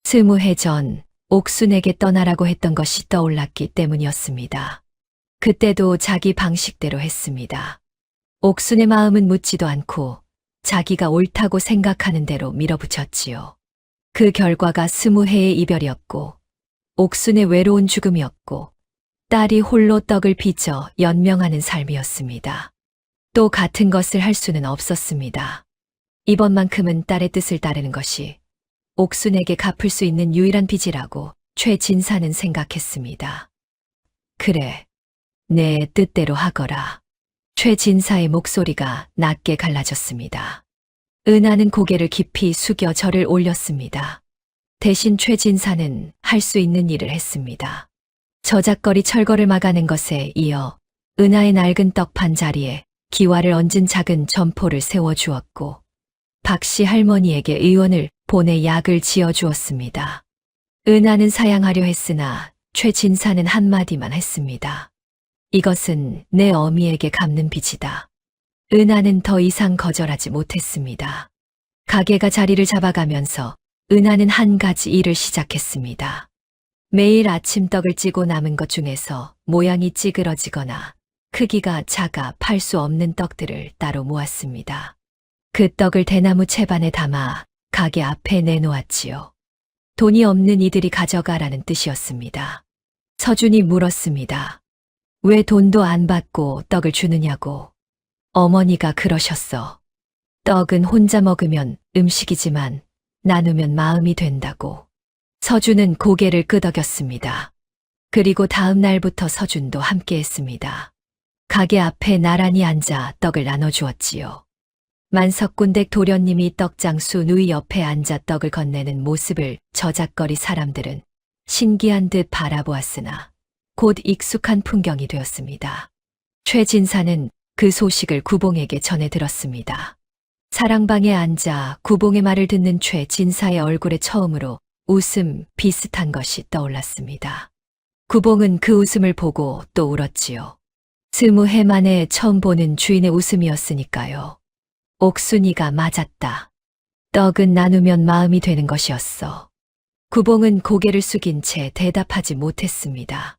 20해 전 옥순에게 떠나라고 했던 것이 떠올랐기 때문이었습니다. 그때도 자기 방식대로 했습니다. 옥순의 마음은 묻지도 않고 자기가 옳다고 생각하는 대로 밀어붙였지요. 그 결과가 20해의 이별이었고 옥순의 외로운 죽음이었고 딸이 홀로 떡을 빚어 연명하는 삶이었습니다. 또 같은 것을 할 수는 없었습니다. 이번만큼은 딸의 뜻을 따르는 것이 옥순에게 갚을 수 있는 유일한 빚이라고 최진사는 생각했습니다. 그래. 내 뜻대로 하거라. 최진사의 목소리가 낮게 갈라졌습니다. 은하는 고개를 깊이 숙여 절을 올렸습니다. 대신 최진사는 할 수 있는 일을 했습니다. 저작거리 철거를 막아낸 것에 이어 은하의 낡은 떡판 자리에 기와를 얹은 작은 점포를 세워주었고 박씨 할머니에게 의원을 보내 약을 지어주었습니다. 은하는 사양하려 했으나 최진사는 한마디만 했습니다. 이것은 내 어미에게 갚는 빚이다. 은하는 더 이상 거절하지 못했습니다. 가게가 자리를 잡아가면서 은하는 한 가지 일을 시작했습니다. 매일 아침 떡을 찌고 남은 것 중에서 모양이 찌그러지거나 크기가 작아 팔 수 없는 떡들을 따로 모았습니다. 그 떡을 대나무 채반에 담아 가게 앞에 내놓았지요. 돈이 없는 이들이 가져가라는 뜻이었습니다. 서준이 물었습니다. 왜 돈도 안 받고 떡을 주느냐고. 어머니가 그러셨어. 떡은 혼자 먹으면 음식이지만 나누면 마음이 된다고. 서준은 고개를 끄덕였습니다. 그리고 다음 날부터 서준도 함께 했습니다. 가게 앞에 나란히 앉아 떡을 나눠주었지요. 만석군댁 도련님이 떡장수 누이 옆에 앉아 떡을 건네는 모습을 저작거리 사람들은 신기한 듯 바라보았으나 곧 익숙한 풍경이 되었습니다. 최진사는 그 소식을 구봉에게 전해 들었습니다. 사랑방에 앉아 구봉의 말을 듣는 최진사의 얼굴에 처음으로 웃음 비슷한 것이 떠올랐습니다. 구봉은 그 웃음을 보고 또 울었지요. 20해 만에 처음 보는 주인의 웃음이었으니까요. 옥순이가 맞았다. 떡은 나누면 마음이 되는 것이었어. 구봉은 고개를 숙인 채 대답하지 못했습니다.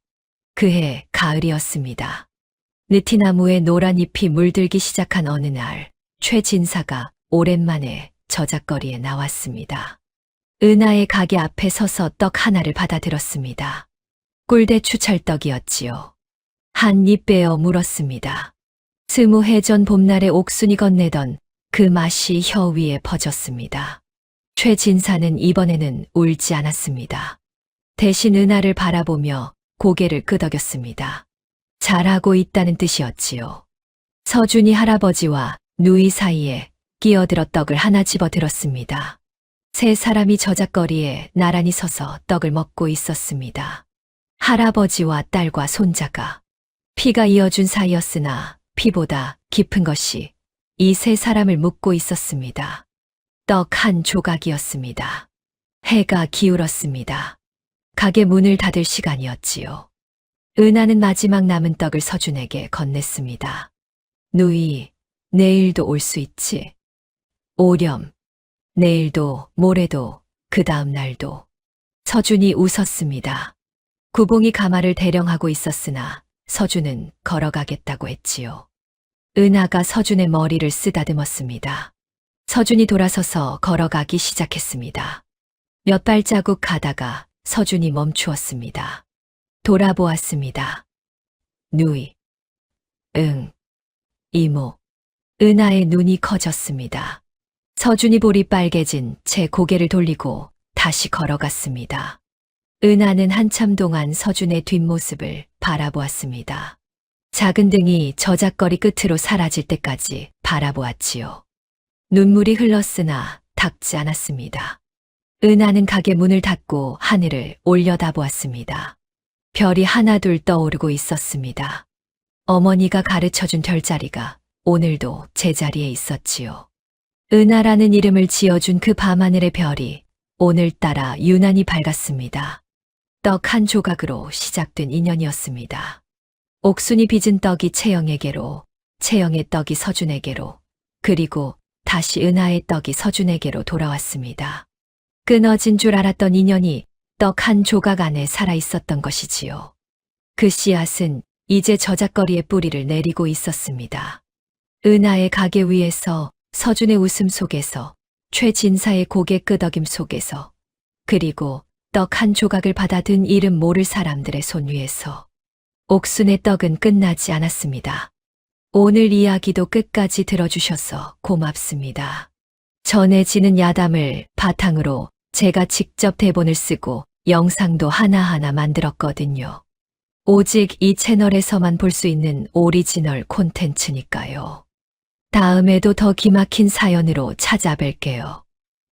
그해 가을이었습니다. 느티나무에 노란 잎이 물들기 시작한 어느 날, 최진사가 오랜만에 저작거리에 나왔습니다. 은하의 가게 앞에 서서 떡 하나를 받아들었습니다. 꿀대추 찰떡이었지요. 한 입 빼어 물었습니다. 20해 전 봄날에 옥순이 건네던 그 맛이 혀 위에 퍼졌습니다. 최진사는 이번에는 울지 않았습니다. 대신 은하를 바라보며 고개를 끄덕였습니다. 잘하고 있다는 뜻이었지요. 서준이 할아버지와 누이 사이에 끼어들어 떡을 하나 집어 들었습니다. 세 사람이 저작거리에 나란히 서서 떡을 먹고 있었습니다. 할아버지와 딸과 손자가 피가 이어준 사이였으나 피보다 깊은 것이 이 세 사람을 묶고 있었습니다. 떡 한 조각이었습니다. 해가 기울었습니다. 가게 문을 닫을 시간이었지요. 은하는 마지막 남은 떡을 서준에게 건넸습니다. 누이, 내일도 올 수 있지. 오렴. 내일도, 모레도, 그 다음 날도. 서준이 웃었습니다. 구봉이 가마를 대령하고 있었으나 서준은 걸어가겠다고 했지요. 은하가 서준의 머리를 쓰다듬었습니다. 서준이 돌아서서 걸어가기 시작했습니다. 몇 발자국 가다가 서준이 멈추었습니다. 돌아보았습니다. 누이. 응. 이모. 은하의 눈이 커졌습니다. 서준이 볼이 빨개진 채 고개를 돌리고 다시 걸어갔습니다. 은하는 한참 동안 서준의 뒷모습을 바라보았습니다. 작은 등이 저작거리 끝으로 사라질 때까지 바라보았지요. 눈물이 흘렀으나 닦지 않았습니다. 은하는 가게 문을 닫고 하늘을 올려다보았습니다. 별이 하나둘 떠오르고 있었습니다. 어머니가 가르쳐준 별자리가 오늘도 제자리에 있었지요. 은하라는 이름을 지어준 그 밤하늘의 별이 오늘따라 유난히 밝았습니다. 떡 한 조각으로 시작된 인연이었습니다. 옥순이 빚은 떡이 채영에게로, 채영의 떡이 서준에게로, 그리고 다시 은하의 떡이 서준에게로 돌아왔습니다. 끊어진 줄 알았던 인연이 떡 한 조각 안에 살아있었던 것이지요. 그 씨앗은 이제 저작거리의 뿌리를 내리고 있었습니다. 은하의 가게 위에서, 서준의 웃음 속에서, 최진사의 고개 끄덕임 속에서, 그리고 떡 한 조각을 받아든 이름 모를 사람들의 손 위에서. 옥순의 떡은 끝나지 않았습니다. 오늘 이야기도 끝까지 들어주셔서 고맙습니다. 전해지는 야담을 바탕으로 제가 직접 대본을 쓰고 영상도 하나하나 만들었거든요. 오직 이 채널에서만 볼 수 있는 오리지널 콘텐츠니까요. 다음에도 더 기막힌 사연으로 찾아뵐게요.